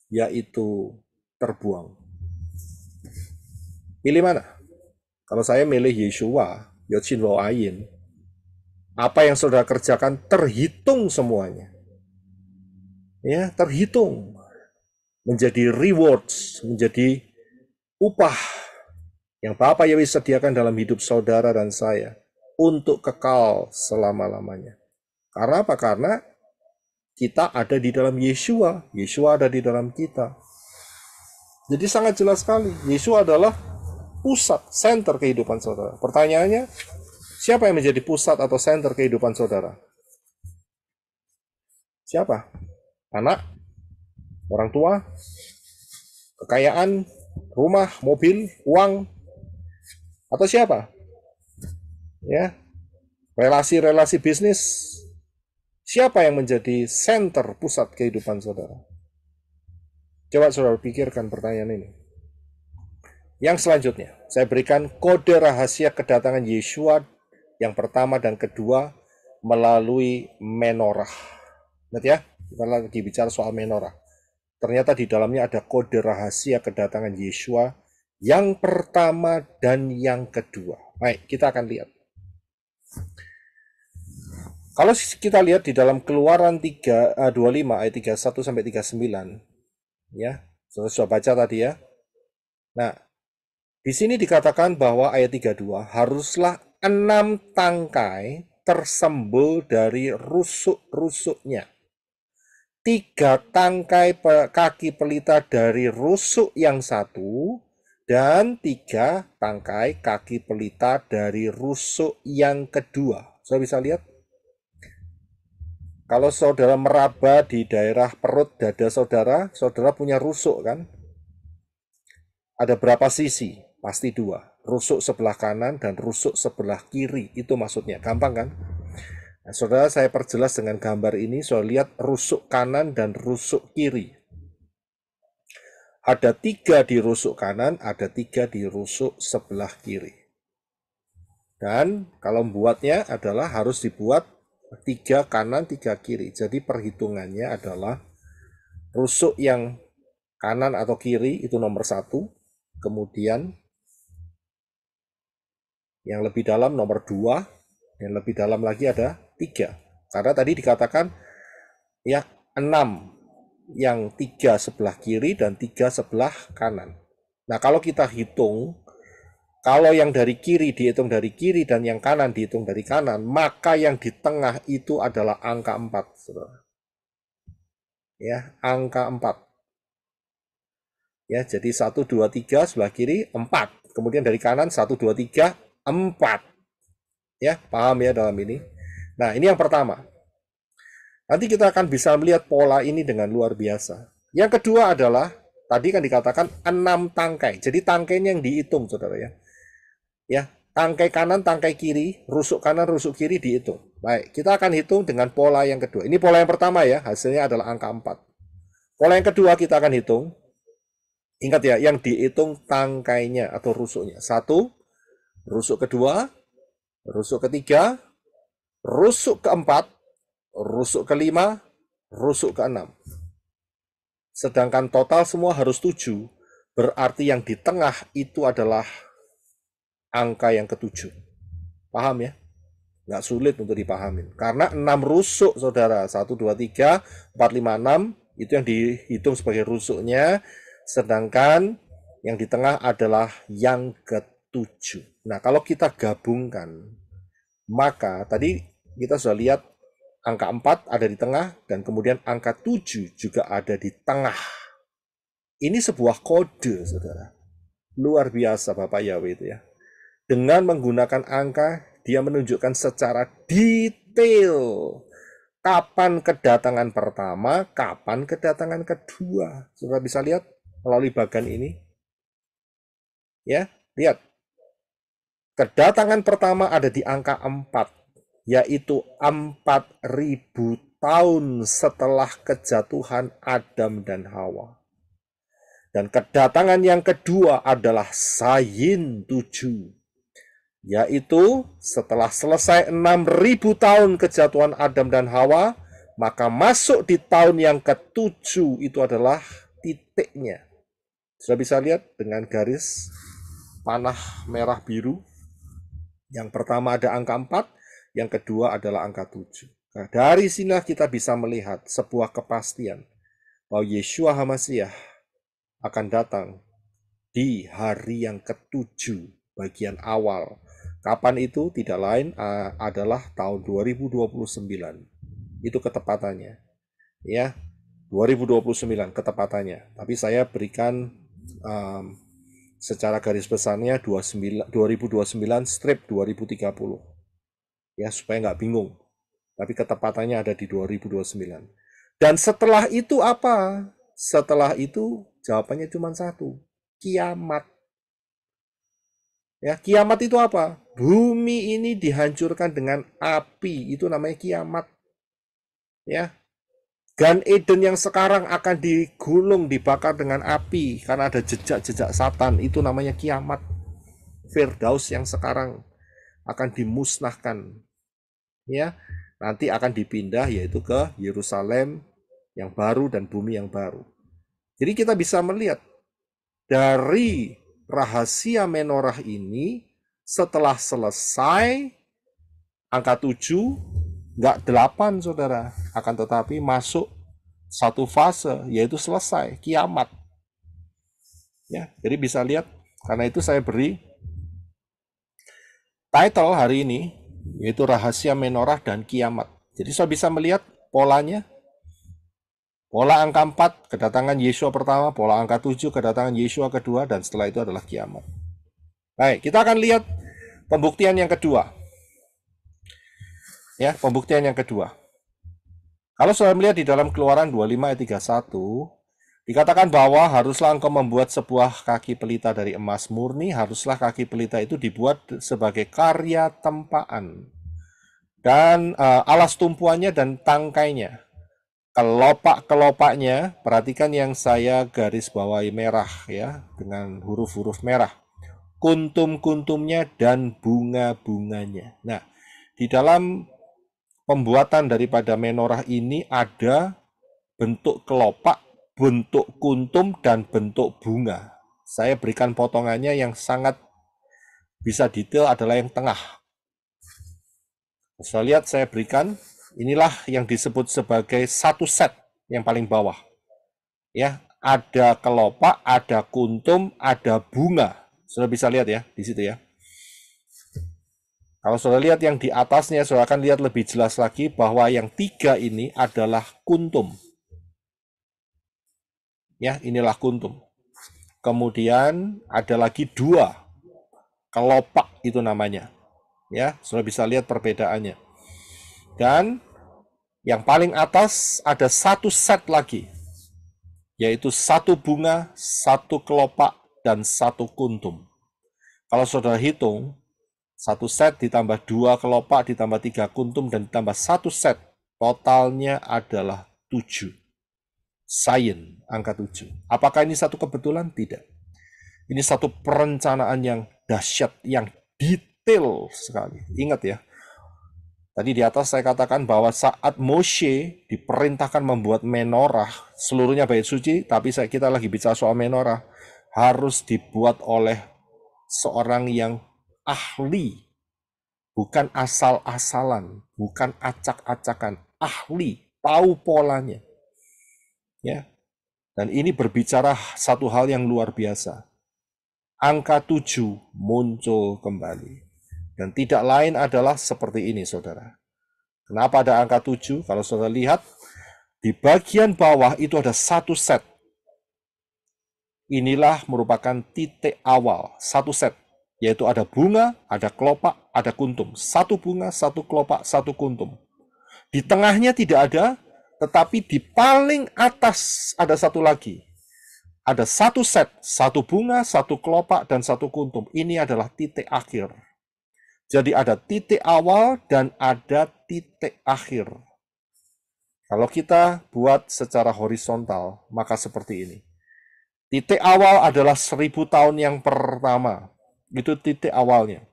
yaitu terbuang. Pilih mana? Kalau saya milih Yeshua, Yod Shin Waw Ayin, apa yang saudara kerjakan terhitung semuanya. Ya, terhitung. Menjadi rewards, menjadi upah yang Bapa Yahweh sediakan dalam hidup saudara dan saya untuk kekal selama-lamanya. Karena apa? Karena kita ada di dalam Yeshua. Yeshua ada di dalam kita. Jadi sangat jelas sekali. Yeshua adalah pusat, center kehidupan saudara. Pertanyaannya, siapa yang menjadi pusat atau center kehidupan saudara? Siapa? Anak? Orang tua? Kekayaan? Rumah? Mobil? Uang? Atau siapa? Ya, relasi-relasi bisnis? Siapa yang menjadi center pusat kehidupan saudara? Coba saudara pikirkan pertanyaan ini. Yang selanjutnya, saya berikan kode rahasia kedatangan Yeshua yang pertama dan kedua melalui menorah. Ingat ya, kita lagi bicara soal menorah. Ternyata di dalamnya ada kode rahasia kedatangan Yeshua yang pertama dan yang kedua. Baik, kita akan lihat. Kalau kita lihat di dalam Keluaran 25 ayat 31 sampai 39, ya, sudah baca tadi ya. Nah, di sini dikatakan bahwa ayat 32 haruslah 6 tangkai tersembul dari rusuk-rusuknya. 3 tangkai kaki pelita dari rusuk yang satu, dan 3 tangkai kaki pelita dari rusuk yang kedua. Saya bisa lihat? Kalau saudara meraba di daerah perut dada saudara, saudara punya rusuk kan? Ada berapa sisi? Pasti 2. Rusuk sebelah kanan dan rusuk sebelah kiri. Itu maksudnya. Gampang kan? Nah, saudara, saya perjelas dengan gambar ini. Saudara lihat rusuk kanan dan rusuk kiri. Ada 3 di rusuk kanan, ada 3 di rusuk sebelah kiri. Dan kalau membuatnya adalah harus dibuat 3 kanan, 3 kiri. Jadi perhitungannya adalah rusuk yang kanan atau kiri itu nomor 1. Kemudian yang lebih dalam nomor 2. Dan lebih dalam lagi ada 3. Karena tadi dikatakan ya 6. Yang 3 sebelah kiri dan 3 sebelah kanan. Nah kalau kita hitung, kalau yang dari kiri dihitung dari kiri dan yang kanan dihitung dari kanan, maka yang di tengah itu adalah angka 4, saudara. Ya, angka 4. Ya, jadi 1, 2, 3 sebelah kiri 4. Kemudian dari kanan 1, 2, 3, 4. Ya, paham ya dalam ini? Nah, ini yang pertama. Nanti kita akan bisa melihat pola ini dengan luar biasa. Yang kedua adalah, tadi kan dikatakan 6 tangkai. Jadi tangkainya yang dihitung, saudara ya. Ya, tangkai kanan, tangkai kiri, rusuk kanan, rusuk kiri dihitung. Baik, kita akan hitung dengan pola yang kedua. Ini pola yang pertama ya, hasilnya adalah angka 4. Pola yang kedua kita akan hitung. Ingat ya, yang dihitung tangkainya atau rusuknya. 1, rusuk kedua, rusuk ketiga, rusuk keempat, rusuk kelima, rusuk keenam. Sedangkan total semua harus 7. Berarti yang di tengah itu adalah angka yang ke-7. Paham ya? Nggak sulit untuk dipahamin. Karena 6 rusuk, saudara. 1, 2, 3, 4, 5, 6. Itu yang dihitung sebagai rusuknya. Sedangkan yang di tengah adalah yang ke-7. Nah, kalau kita gabungkan, maka tadi kita sudah lihat angka 4 ada di tengah, dan kemudian angka 7 juga ada di tengah. Ini sebuah kode, saudara. Luar biasa Bapak Yahweh itu ya. Dengan menggunakan angka, dia menunjukkan secara detail kapan kedatangan pertama, kapan kedatangan kedua. Saudara bisa lihat melalui bagian ini. Ya, lihat. Kedatangan pertama ada di angka 4, yaitu 4.000 tahun setelah kejatuhan Adam dan Hawa. Dan kedatangan yang kedua adalah Sayin 7. yaitu setelah selesai 6.000 tahun kejatuhan Adam dan Hawa, maka masuk di tahun yang ke-7 itu adalah titiknya. Sudah bisa lihat dengan garis panah merah biru. Yang pertama ada angka 4, yang kedua adalah angka 7. Nah, dari sinilah kita bisa melihat sebuah kepastian bahwa Yeshua HaMasiah akan datang di hari yang ke-7 bagian awal. Kapan itu? Tidak lain adalah tahun 2029. Itu ketepatannya. Ya, 2029 ketepatannya. Tapi saya berikan secara garis besarnya 2029 strip 2030. Ya, supaya nggak bingung. Tapi ketepatannya ada di 2029. Dan setelah itu apa? Setelah itu jawabannya cuma satu. Kiamat. Ya, kiamat itu apa? Bumi ini dihancurkan dengan api, itu namanya kiamat. Ya. Gan Eden yang sekarang akan digulung, dibakar dengan api karena ada jejak-jejak Satan, itu namanya kiamat. Firdaus yang sekarang akan dimusnahkan. Ya. Nanti akan dipindah yaitu ke Yerusalem yang baru dan bumi yang baru. Jadi kita bisa melihat dari rahasia menorah ini setelah selesai angka 7, nggak 8 saudara, akan tetapi masuk satu fase yaitu selesai, kiamat. Ya, jadi bisa lihat, karena itu saya beri title hari ini yaitu rahasia menorah dan kiamat. Jadi saya bisa melihat polanya. Pola angka 4, kedatangan Yeshua pertama, pola angka 7, kedatangan Yeshua kedua, dan setelah itu adalah kiamat. Baik, kita akan lihat pembuktian yang kedua. Ya, pembuktian yang kedua. Kalau saya melihat di dalam Keluaran 25 ayat 31, dikatakan bahwa haruslah engkau membuat sebuah kaki pelita dari emas murni, haruslah kaki pelita itu dibuat sebagai karya tempaan. Dan alas tumpuannya dan tangkainya. Kelopak-kelopaknya, perhatikan yang saya garis bawahi merah ya, dengan huruf-huruf merah. Kuntum-kuntumnya dan bunga-bunganya. Nah, di dalam pembuatan daripada menorah ini ada bentuk kelopak, bentuk kuntum, dan bentuk bunga. Saya berikan potongannya yang sangat bisa detail adalah yang tengah. Saya lihat saya berikan. Inilah yang disebut sebagai satu set yang paling bawah. Ya, ada kelopak, ada kuntum, ada bunga. Sudah bisa lihat ya di situ ya. Kalau sudah lihat yang di atasnya, sudah akan lihat lebih jelas lagi bahwa yang 3 ini adalah kuntum. Ya, inilah kuntum. Kemudian ada lagi 2 kelopak itu namanya. Ya, sudah bisa lihat perbedaannya. Dan yang paling atas ada satu set lagi, yaitu 1 bunga, 1 kelopak, dan 1 kuntum. Kalau saudara hitung, 1 set ditambah 2 kelopak, ditambah 3 kuntum, dan ditambah 1 set, totalnya adalah 7. Sayin, angka 7. Apakah ini satu kebetulan? Tidak. Ini satu perencanaan yang dahsyat, yang detail sekali. Ingat ya, tadi di atas saya katakan bahwa saat Moshe diperintahkan membuat menorah, seluruhnya bait suci, tapi kita lagi bicara soal menorah, harus dibuat oleh seorang yang ahli, bukan asal-asalan, bukan acak-acakan, ahli, tahu polanya. Ya. Dan ini berbicara satu hal yang luar biasa. Angka 7 muncul kembali. Dan tidak lain adalah seperti ini, saudara. Kenapa ada angka 7? Kalau saudara lihat, di bagian bawah itu ada 1 set. Inilah merupakan titik awal, 1 set. Yaitu ada bunga, ada kelopak, ada kuntum. 1 bunga, 1 kelopak, 1 kuntum. Di tengahnya tidak ada, tetapi di paling atas ada 1 lagi. Ada 1 set, 1 bunga, 1 kelopak, dan 1 kuntum. Ini adalah titik akhir. Jadi ada titik awal dan ada titik akhir. Kalau kita buat secara horizontal, maka seperti ini. Titik awal adalah 1000 tahun yang pertama. Itu titik awalnya.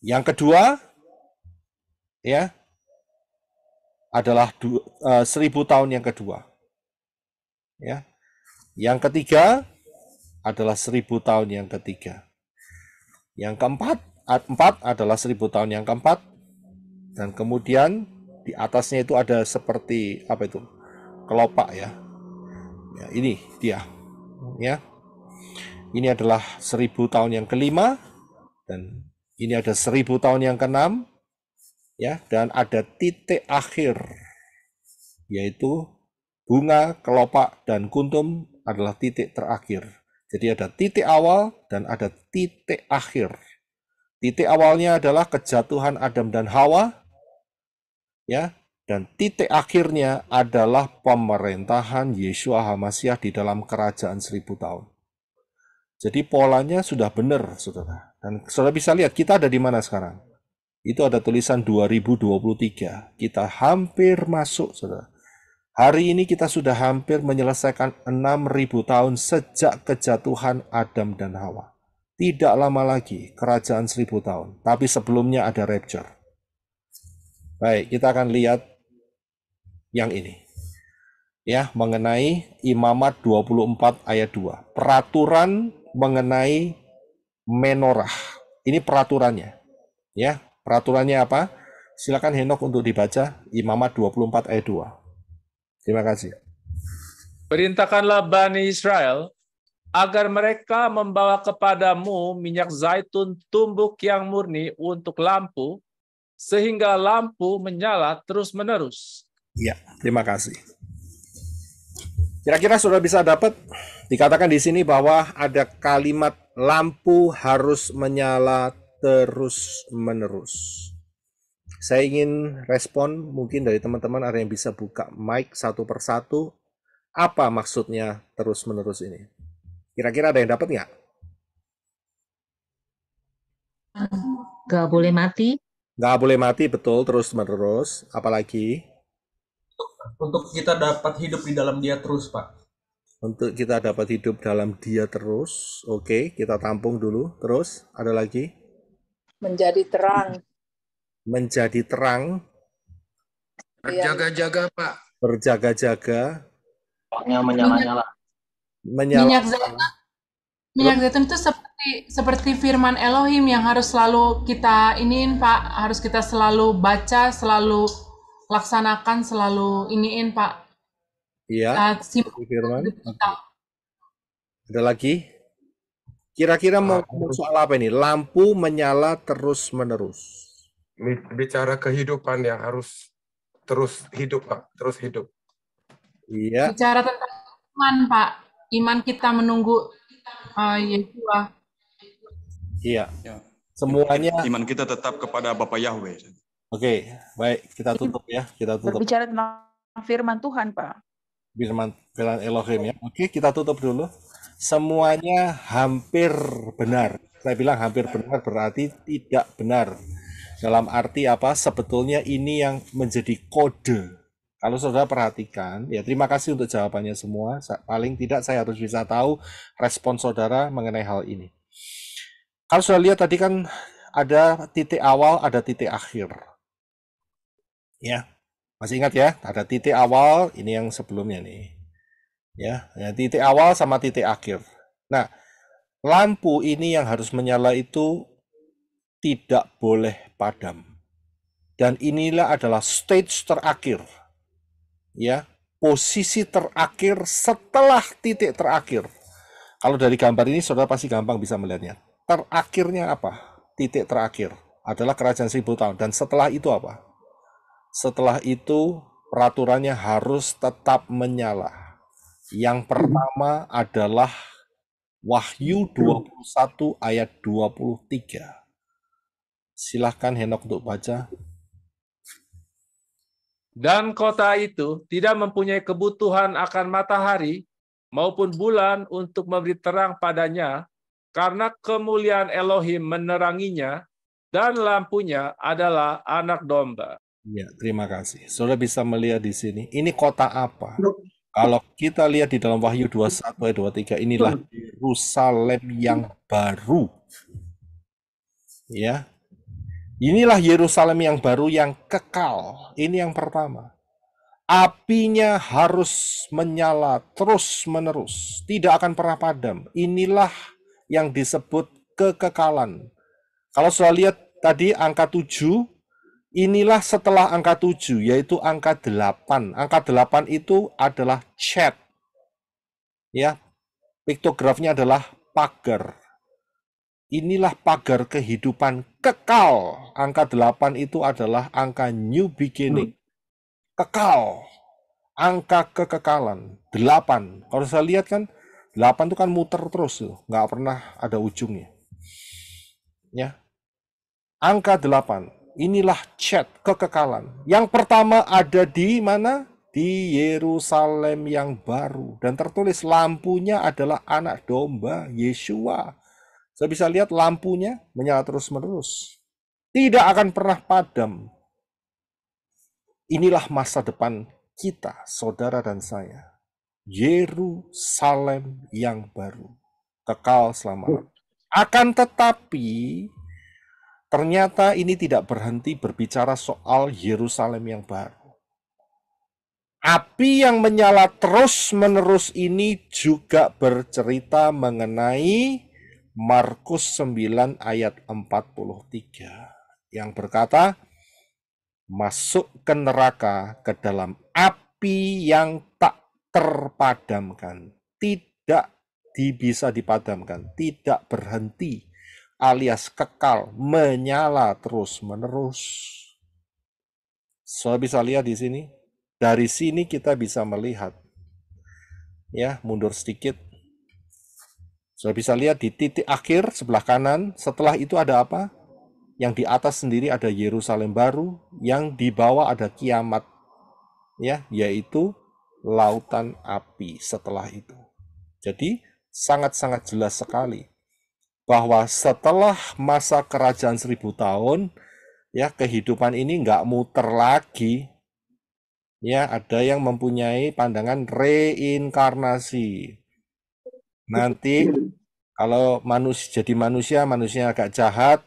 Yang kedua, ya, adalah 1000 tahun yang kedua. Ya. Yang ketiga adalah 1000 tahun yang ketiga. Yang keempat, adalah 1000 tahun yang keempat. Dan kemudian di atasnya itu ada seperti apa itu? Kelopak ya. Ya, ini dia. Ya. Ini adalah 1000 tahun yang kelima, dan ini ada 1000 tahun yang keenam, ya, dan ada titik akhir, yaitu bunga, kelopak, dan kuntum adalah titik terakhir. Jadi ada titik awal dan ada titik akhir. Titik awalnya adalah kejatuhan Adam dan Hawa, ya, dan titik akhirnya adalah pemerintahan Yeshua HaMasyiah di dalam kerajaan 1000 tahun. Jadi polanya sudah benar, saudara. Dan saudara bisa lihat kita ada di mana sekarang. Itu ada tulisan 2023. Kita hampir masuk, saudara. Hari ini kita sudah hampir menyelesaikan 6000 tahun sejak kejatuhan Adam dan Hawa. Tidak lama lagi kerajaan 1000 tahun. Tapi sebelumnya ada rapture. Baik, kita akan lihat yang ini. Ya, mengenai Imamat 24 ayat 2. Peraturan mengenai menorah. Ini peraturannya. Ya, peraturannya apa? Silakan Henok untuk dibaca Imamat 24 ayat 2. Terima kasih. Perintahkanlah Bani Israel agar mereka membawa kepadamu minyak zaitun tumbuk yang murni untuk lampu, sehingga lampu menyala terus-menerus. Ya, terima kasih. Kira-kira sudah bisa dapat, dikatakan di sini bahwa ada kalimat lampu harus menyala terus-menerus. Saya ingin respon, mungkin dari teman-teman ada yang bisa buka mic satu persatu. Apa maksudnya terus-menerus ini? Kira-kira ada yang dapat nggak? Nggak boleh mati. Nggak boleh mati, betul, terus-menerus. Apalagi? Untuk kita dapat hidup di dalam Dia terus, Pak. Untuk kita dapat hidup dalam Dia terus. Oke, kita tampung dulu. Terus, ada lagi? Menjadi terang. Menjadi terang. Berjaga-jaga, Pak. Berjaga-jaga. Menyala-nyala. Minyak zaitun itu seperti firman Elohim yang harus selalu kita iniin, Pak. Harus kita selalu baca, selalu laksanakan, selalu iniin, Pak. Iya, firman. Ada lagi? Kira-kira mau ngomong soal apa ini? Lampu menyala terus-menerus. Bicara kehidupan yang harus terus hidup, Pak. Terus hidup. Iya. Bicara tentang iman, Pak. Iman kita menunggu Yeshua. Iya. Semuanya. Iman kita tetap kepada Bapa Yahweh. Oke, baik. Kita tutup ya. Kita tutup. Berbicara tentang firman Tuhan, Pak. Firman Elohim ya. Oke, kita tutup dulu. Semuanya hampir benar. Saya bilang hampir benar berarti tidak benar. Dalam arti apa? Sebetulnya ini yang menjadi kode. Kalau saudara perhatikan, ya terima kasih untuk jawabannya semua. Paling tidak saya harus bisa tahu respon saudara mengenai hal ini. Kalau sudah lihat tadi kan ada titik awal, ada titik akhir. Ya, masih ingat ya? Ada titik awal, ini yang sebelumnya nih. Ya, titik awal sama titik akhir. Nah, lampu ini yang harus menyala itu tidak boleh padam. Dan inilah adalah stage terakhir. Ya, posisi terakhir setelah titik terakhir. Kalau dari gambar ini saudara pasti gampang bisa melihatnya. Terakhirnya apa? Titik terakhir adalah kerajaan 1000 tahun. Dan setelah itu apa? Setelah itu peraturannya harus tetap menyala. Yang pertama adalah Wahyu 21 ayat 23. Silahkan Henok untuk baca. Dan kota itu tidak mempunyai kebutuhan akan matahari maupun bulan untuk memberi terang padanya, karena kemuliaan Elohim meneranginya, dan lampunya adalah anak domba. Ya, terima kasih. Saudara bisa melihat di sini. Ini kota apa? Kalau kita lihat di dalam Wahyu 21 ayat 23, inilah Yerusalem yang baru. Ya. Inilah Yerusalem yang baru yang kekal. Ini yang pertama. Apinya harus menyala terus-menerus, tidak akan pernah padam. Inilah yang disebut kekekalan. Kalau sudah lihat tadi angka 7, inilah setelah angka 7, yaitu angka 8. Angka 8 itu adalah chat. Ya, piktografnya adalah pagar. Inilah pagar kehidupan kekal. Angka 8 itu adalah angka new beginning. Kekal. Angka kekekalan. 8. Kalau saya lihat kan, 8 itu kan muter terus tuh, nggak pernah ada ujungnya. Ya. Angka 8. Inilah chat kekekalan. Yang pertama ada di mana? Di Yerusalem yang baru. Dan tertulis lampunya adalah anak domba, Yeshua. Saya bisa lihat lampunya menyala terus-menerus. Tidak akan pernah padam. Inilah masa depan kita, saudara dan saya. Yerusalem yang baru. Kekal selama-lamanya. Akan tetapi, ternyata ini tidak berhenti berbicara soal Yerusalem yang baru. Api yang menyala terus-menerus ini juga bercerita mengenai Markus 9 ayat 43 yang berkata, masuk ke neraka ke dalam api yang tak terpadamkan, tidak bisa dipadamkan, tidak berhenti, alias kekal, menyala terus-menerus. So bisa lihat di sini. Dari sini kita bisa melihat. Ya, mundur sedikit. So bisa lihat di titik akhir sebelah kanan, setelah itu ada apa? Yang di atas sendiri ada Yerusalem baru, yang di bawah ada kiamat. Ya, yaitu lautan api setelah itu. Jadi sangat-sangat jelas sekali bahwa setelah masa kerajaan 1000 tahun, ya kehidupan ini nggak muter lagi. Ya, ada yang mempunyai pandangan reinkarnasi. Nanti kalau jadi manusia agak jahat,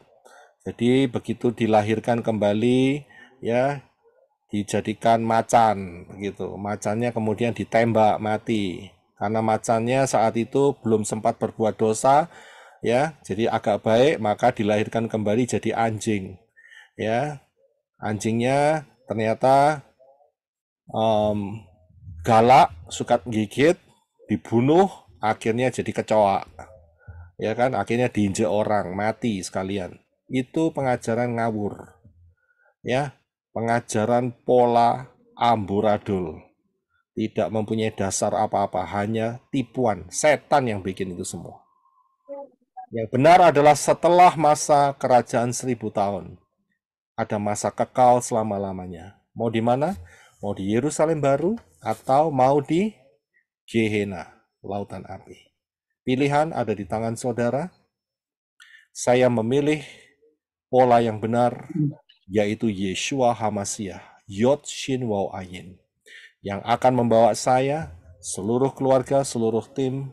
jadi begitu dilahirkan kembali, ya dijadikan macan, begitu. Macannya kemudian ditembak mati. Karena macannya saat itu belum sempat berbuat dosa, ya, jadi agak baik, maka dilahirkan kembali jadi anjing. Ya, anjingnya ternyata galak, suka gigit, dibunuh, akhirnya jadi kecoa. Ya kan, akhirnya diinjek orang, mati sekalian. Itu pengajaran ngawur. Ya, pengajaran pola amburadul. Tidak mempunyai dasar apa-apa, hanya tipuan, setan yang bikin itu semua. Yang benar adalah setelah masa kerajaan 1000 tahun. Ada masa kekal selama-lamanya. Mau di mana? Mau di Yerusalem baru atau mau di Gehenna, lautan api. Pilihan ada di tangan saudara. Saya memilih pola yang benar, yaitu Yeshua HaMashiach, Yod Shin Waw Ayin, yang akan membawa saya, seluruh keluarga, seluruh tim,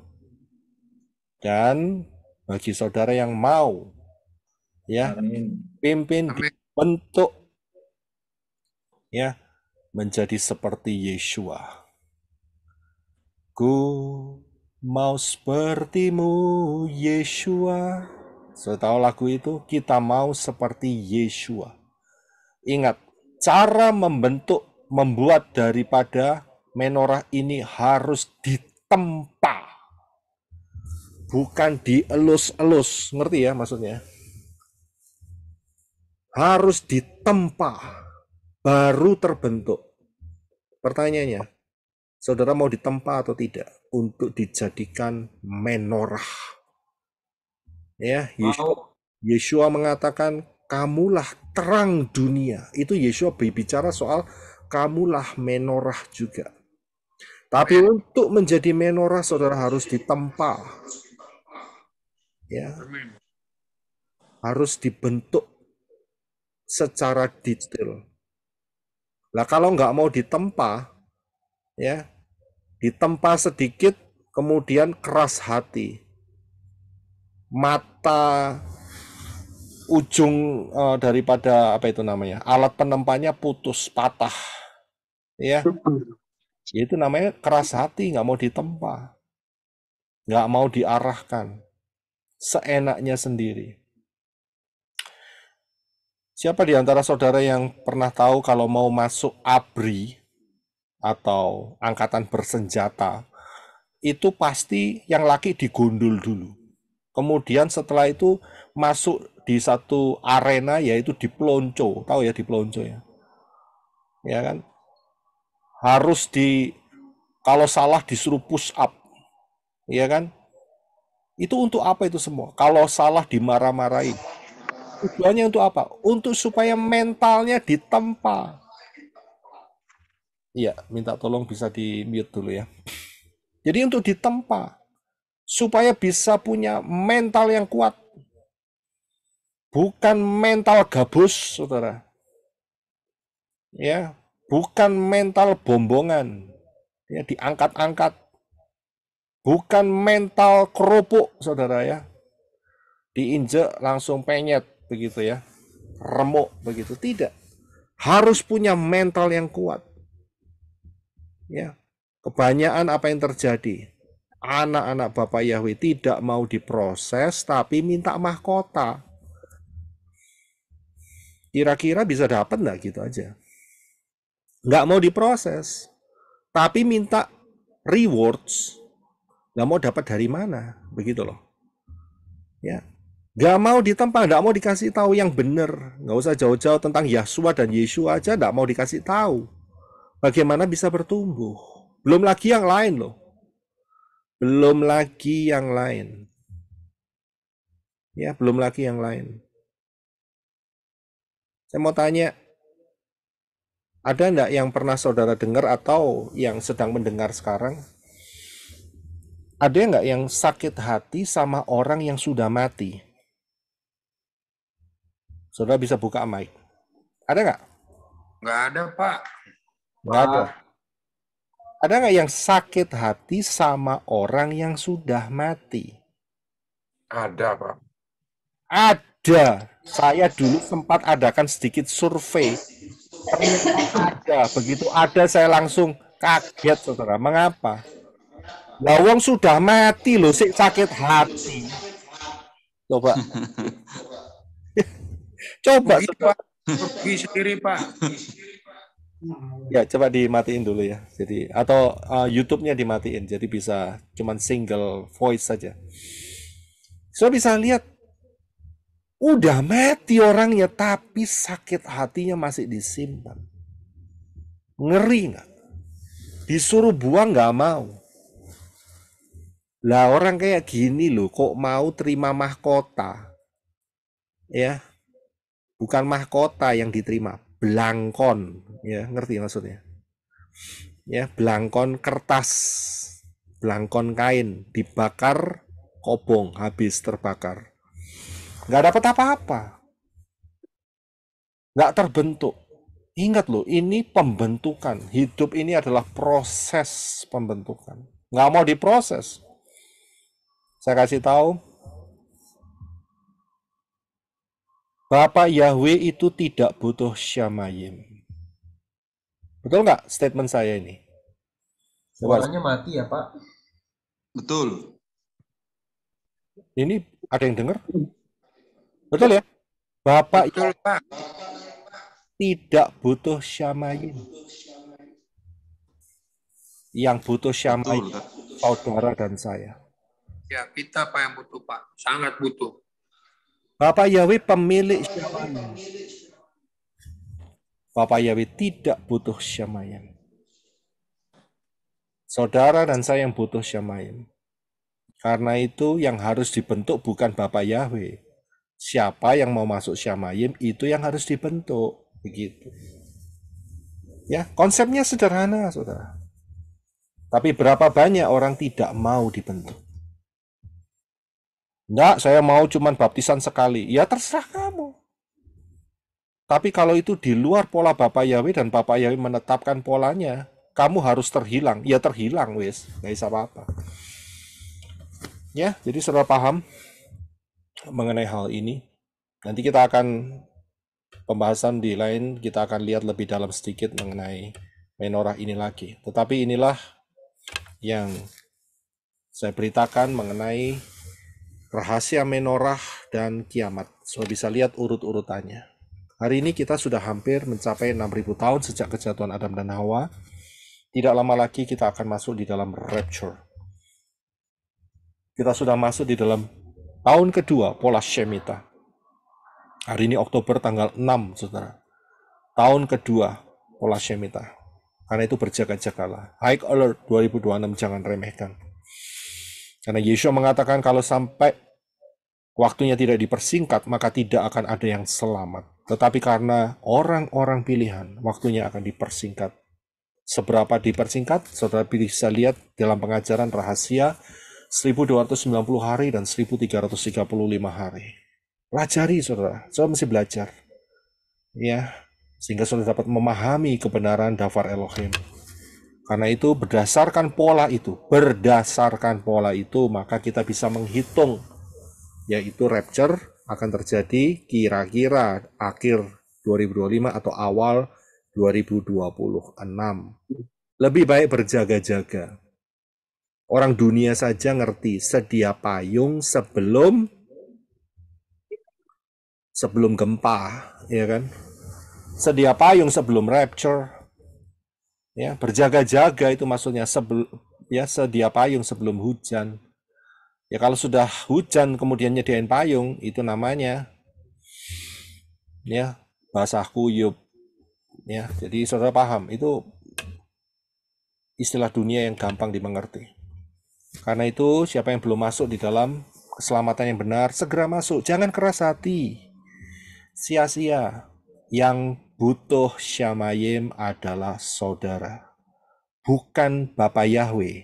dan bagi saudara yang mau, ya, pimpin dibentuk, ya, menjadi seperti Yeshua. Ku mau sepertimu, Yeshua. Sudah tahu lagu itu? Kita mau seperti Yeshua. Ingat, cara membuat daripada menorah ini harus ditempa. Bukan dielus-elus. Ngerti ya maksudnya? Harus ditempa. Baru terbentuk. Pertanyaannya, saudara mau ditempa atau tidak untuk dijadikan menorah? Ya, Yeshua mengatakan, kamulah terang dunia. Itu Yeshua berbicara soal kamulah menorah juga. Tapi untuk menjadi menorah, saudara harus ditempa. Ya, harus dibentuk secara detail. Nah, kalau nggak mau ditempa, ya, ditempa sedikit, kemudian keras hati, mata ujung daripada apa itu namanya, alat penempannya putus, patah, ya, itu namanya keras hati, nggak mau ditempa, nggak mau diarahkan, seenaknya sendiri. Siapa di antara saudara yang pernah tahu kalau mau masuk ABRI atau angkatan bersenjata, itu pasti yang laki digundul dulu. Kemudian setelah itu masuk di satu arena, yaitu dipelonco. Tahu ya dipelonco ya? Ya kan? Harus kalau salah disuruh push up. Ya kan? Itu untuk apa itu semua? Kalau salah dimarah-marahin. Tujuannya untuk apa? Untuk supaya mentalnya ditempa. Iya, minta tolong bisa di mute dulu ya. Jadi untuk ditempa, supaya bisa punya mental yang kuat. Bukan mental gabus, saudara. Ya, bukan mental bombongan. Ya, diangkat-angkat. Bukan mental kerupuk, saudara ya. Diinjek langsung penyet begitu ya. Remuk begitu, tidak. Harus punya mental yang kuat. Ya. Kebanyakan apa yang terjadi? Anak-anak Bapak Yahweh tidak mau diproses tapi minta mahkota. Kira-kira bisa dapat nggak gitu aja? Nggak mau diproses, tapi minta rewards. Nggak mau dapat dari mana, begitu loh. Ya, nggak mau ditempa, nggak mau dikasih tahu yang benar. Nggak usah jauh-jauh tentang Yahshua dan Yeshua aja, nggak mau dikasih tahu. Bagaimana bisa bertumbuh? Belum lagi yang lain loh. Belum lagi yang lain. Ya, belum lagi yang lain. Saya mau tanya, ada enggak yang pernah saudara dengar atau yang sedang mendengar sekarang? Ada enggak yang sakit hati sama orang yang sudah mati? Saudara bisa buka mic. Ada enggak? Nggak ada, Pak. Enggak ada. Ada enggak yang sakit hati sama orang yang sudah mati? Ada, Pak. Ada. Saya dulu sempat adakan sedikit survei. Ternyata ada. Begitu ada saya langsung kaget, saudara. Mengapa? Lawang sudah mati loh, sih sakit hati. Coba. Coba, saudara. Pergi sendiri, Pak. Ya, coba dimatiin dulu ya. Jadi atau YouTube-nya dimatiin. Jadi bisa cuman single voice saja. So bisa lihat udah mati orangnya tapi sakit hatinya masih disimpan. Ngeri nggak? Disuruh buang nggak mau. Lah orang kayak gini loh kok mau terima mahkota? Ya. Bukan mahkota yang diterima, belangkon, ya, ngerti maksudnya? Ya, belangkon kertas, belangkon kain dibakar, kobong, habis terbakar. Nggak dapat apa-apa. Nggak terbentuk. Ingat loh, ini pembentukan. Hidup ini adalah proses pembentukan. Nggak mau diproses. Saya kasih tahu, Bapak Yahweh itu tidak butuh syamayim. Betul nggak statement saya ini? Suaranya mati ya, Pak? Betul. Ini ada yang dengar? Betul ya? Bapak Betul, Pak. tidak butuh syamayim. Yang butuh syamayim saudara dan saya. Ya, kita Pak yang butuh, Pak. Sangat butuh. Bapak Yahweh pemilik syamayim. Bapak Yahweh tidak butuh syamayim. Saudara dan saya yang butuh syamayim. Karena itu yang harus dibentuk bukan Bapak Yahweh. Siapa yang mau masuk syamayim itu yang harus dibentuk. Begitu. Ya, konsepnya sederhana, saudara. Tapi berapa banyak orang tidak mau dibentuk? Enggak, saya mau cuman baptisan sekali. Ya terserah kamu. Tapi kalau itu di luar pola Bapak Yahweh dan Bapak Yahweh menetapkan polanya, kamu harus terhilang. Ya terhilang, wes. Nggak bisa apa-apa. Ya, jadi saudara paham mengenai hal ini. Nanti kita akan pembahasan di lain, kita akan lihat lebih dalam sedikit mengenai menorah ini lagi. Tetapi inilah yang saya beritakan mengenai rahasia menorah dan kiamat. So bisa lihat urut-urutannya. Hari ini kita sudah hampir mencapai 6.000 tahun sejak kejatuhan Adam dan Hawa. Tidak lama lagi kita akan masuk di dalam rapture. Kita sudah masuk di dalam tahun kedua pola Shemitah. Hari ini Oktober tanggal 6, saudara. Tahun kedua pola Shemitah. Karena itu berjaga-jagalah. High alert 2026, jangan remehkan. Karena Yeshua mengatakan kalau sampai waktunya tidak dipersingkat, maka tidak akan ada yang selamat. Tetapi karena orang-orang pilihan, waktunya akan dipersingkat. Seberapa dipersingkat? Saudara bisa lihat dalam pengajaran rahasia 1290 hari dan 1335 hari. Pelajari, saudara. Saudara mesti belajar. Ya, sehingga saudara dapat memahami kebenaran Dafar Elohim. Karena itu berdasarkan pola itu, maka kita bisa menghitung, yaitu rapture akan terjadi kira-kira akhir 2025 atau awal 2026. Lebih baik berjaga-jaga. Orang dunia saja ngerti, sedia payung sebelum gempa, ya kan? Sedia payung sebelum rapture. Ya, berjaga-jaga itu maksudnya sedia payung sebelum hujan. Ya kalau sudah hujan kemudian nyediain payung, itu namanya ya basah kuyup. Ya, jadi saudara paham, itu istilah dunia yang gampang dimengerti. Karena itu siapa yang belum masuk di dalam keselamatan yang benar, segera masuk. Jangan keras hati. Sia-sia. Yang butuh Syamayim adalah saudara. Bukan Bapak Yahweh.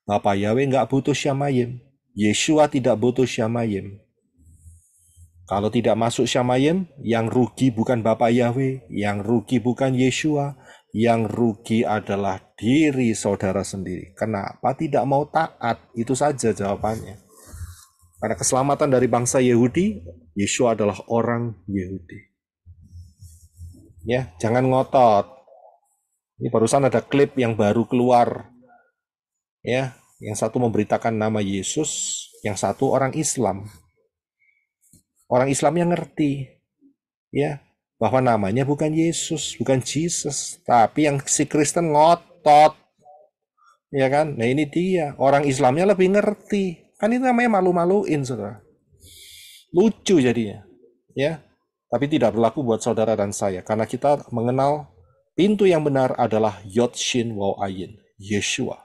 Bapak Yahweh nggak butuh Syamayim. Yeshua tidak butuh Syamayim. Kalau tidak masuk Syamayim, yang rugi bukan Bapak Yahweh, yang rugi bukan Yeshua, yang rugi adalah diri saudara sendiri. Kenapa tidak mau taat? Itu saja jawabannya. Karena keselamatan dari bangsa Yahudi, Yeshua adalah orang Yahudi. Ya, jangan ngotot. Ini barusan ada klip yang baru keluar. Ya, yang satu memberitakan nama Yesus, yang satu orang Islam. Orang Islam yang ngerti, ya, bahwa namanya bukan Yesus, bukan Jesus, tapi yang si Kristen ngotot, ya kan? Nah ini dia, orang Islamnya lebih ngerti, kan itu namanya malu-maluin, saudara. Lucu jadinya, ya. Tapi tidak berlaku buat saudara dan saya, karena kita mengenal pintu yang benar adalah Yod Shin Waw Ayin, Yeshua.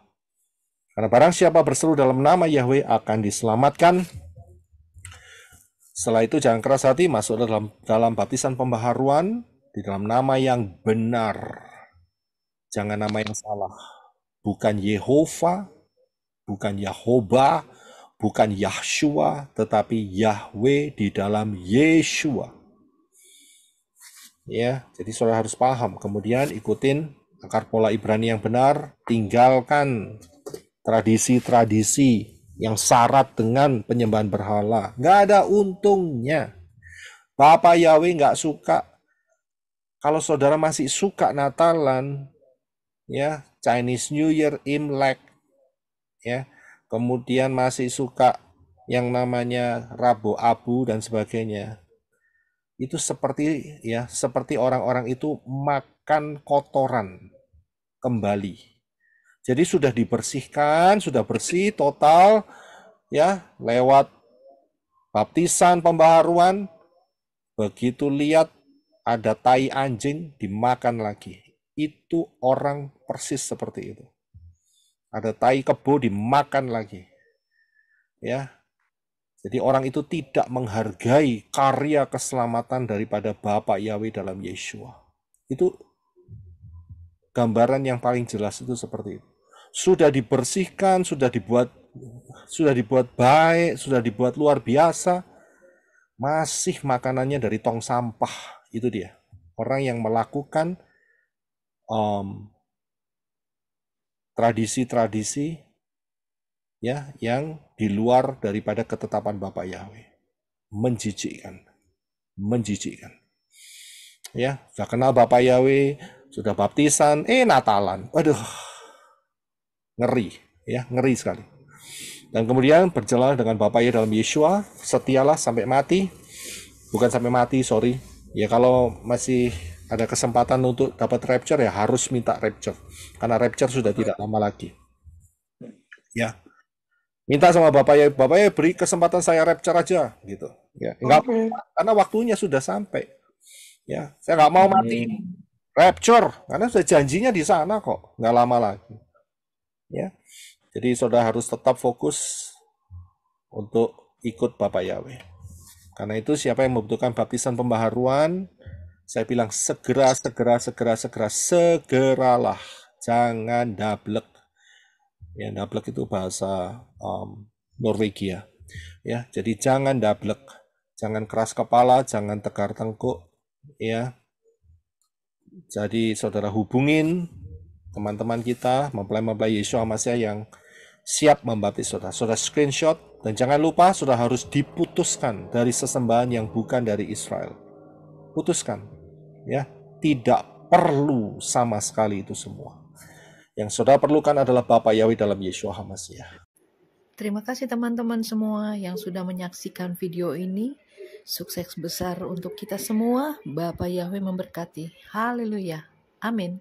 Karena barang siapa berseru dalam nama Yahweh akan diselamatkan. Setelah itu jangan keras hati, masuk dalam baptisan pembaharuan di dalam nama yang benar. Jangan nama yang salah. Bukan Yehova, bukan Yahoba, bukan Yahshua, tetapi Yahweh di dalam Yeshua. Ya, jadi saudara harus paham. Kemudian ikutin akar pola Ibrani yang benar, tinggalkan tradisi-tradisi yang syarat dengan penyembahan berhala. Nggak ada untungnya. Bapak Yahweh nggak suka. Kalau saudara masih suka Natalan, ya, Chinese New Year, Imlek, ya, kemudian masih suka yang namanya Rabu Abu dan sebagainya. Itu seperti orang-orang itu makan kotoran kembali. Jadi sudah dibersihkan, sudah bersih total, ya, lewat baptisan pembaharuan. Begitu lihat ada tai anjing, dimakan lagi. Itu orang persis seperti itu. Ada tai kebo, dimakan lagi. Ya. Jadi orang itu tidak menghargai karya keselamatan daripada Bapa Yahweh dalam Yeshua. Itu gambaran yang paling jelas itu seperti itu. Sudah dibersihkan, sudah dibuat baik, sudah dibuat luar biasa, masih makanannya dari tong sampah. Itu dia. Orang yang melakukan tradisi-tradisi, ya, yang di luar daripada ketetapan Bapak Yahweh. Menjijikkan. menjijikkan. Ya, sudah kenal Bapak Yahweh, sudah baptisan, Natalan. Waduh, ngeri, ya, ngeri sekali. Dan kemudian berjalan dengan Bapak Yahweh dalam Yeshua, setialah sampai mati. Bukan sampai mati, sorry. Ya kalau masih ada kesempatan untuk dapat rapture, ya harus minta rapture. Karena rapture sudah tidak lama lagi. Ya, minta sama Bapak Yahweh beri kesempatan saya rapture aja, gitu. Ya, enggak, karena waktunya sudah sampai. Ya, saya nggak mau mati rapture karena sudah janjinya di sana kok, nggak lama lagi. Ya, jadi saudara harus tetap fokus untuk ikut Bapak Yahweh. Karena itu siapa yang membutuhkan baptisan pembaharuan, saya bilang segeralah, jangan dablek. Ya, dablek itu bahasa Norwegia. Ya, jadi jangan dablek, jangan keras kepala, jangan tegar tengkuk. Ya, jadi saudara hubungin teman-teman kita, mempelai-mempelai Yeshua Masya yang siap membaptis saudara. Saudara screenshot, dan jangan lupa saudara harus diputuskan dari sesembahan yang bukan dari Israel. Putuskan, ya, tidak perlu sama sekali itu semua. Yang saudara perlukan adalah Bapa Yahweh dalam Yeshua HaMashiach. Terima kasih teman-teman semua yang sudah menyaksikan video ini. Sukses besar untuk kita semua. Bapa Yahweh memberkati. Haleluya. Amin.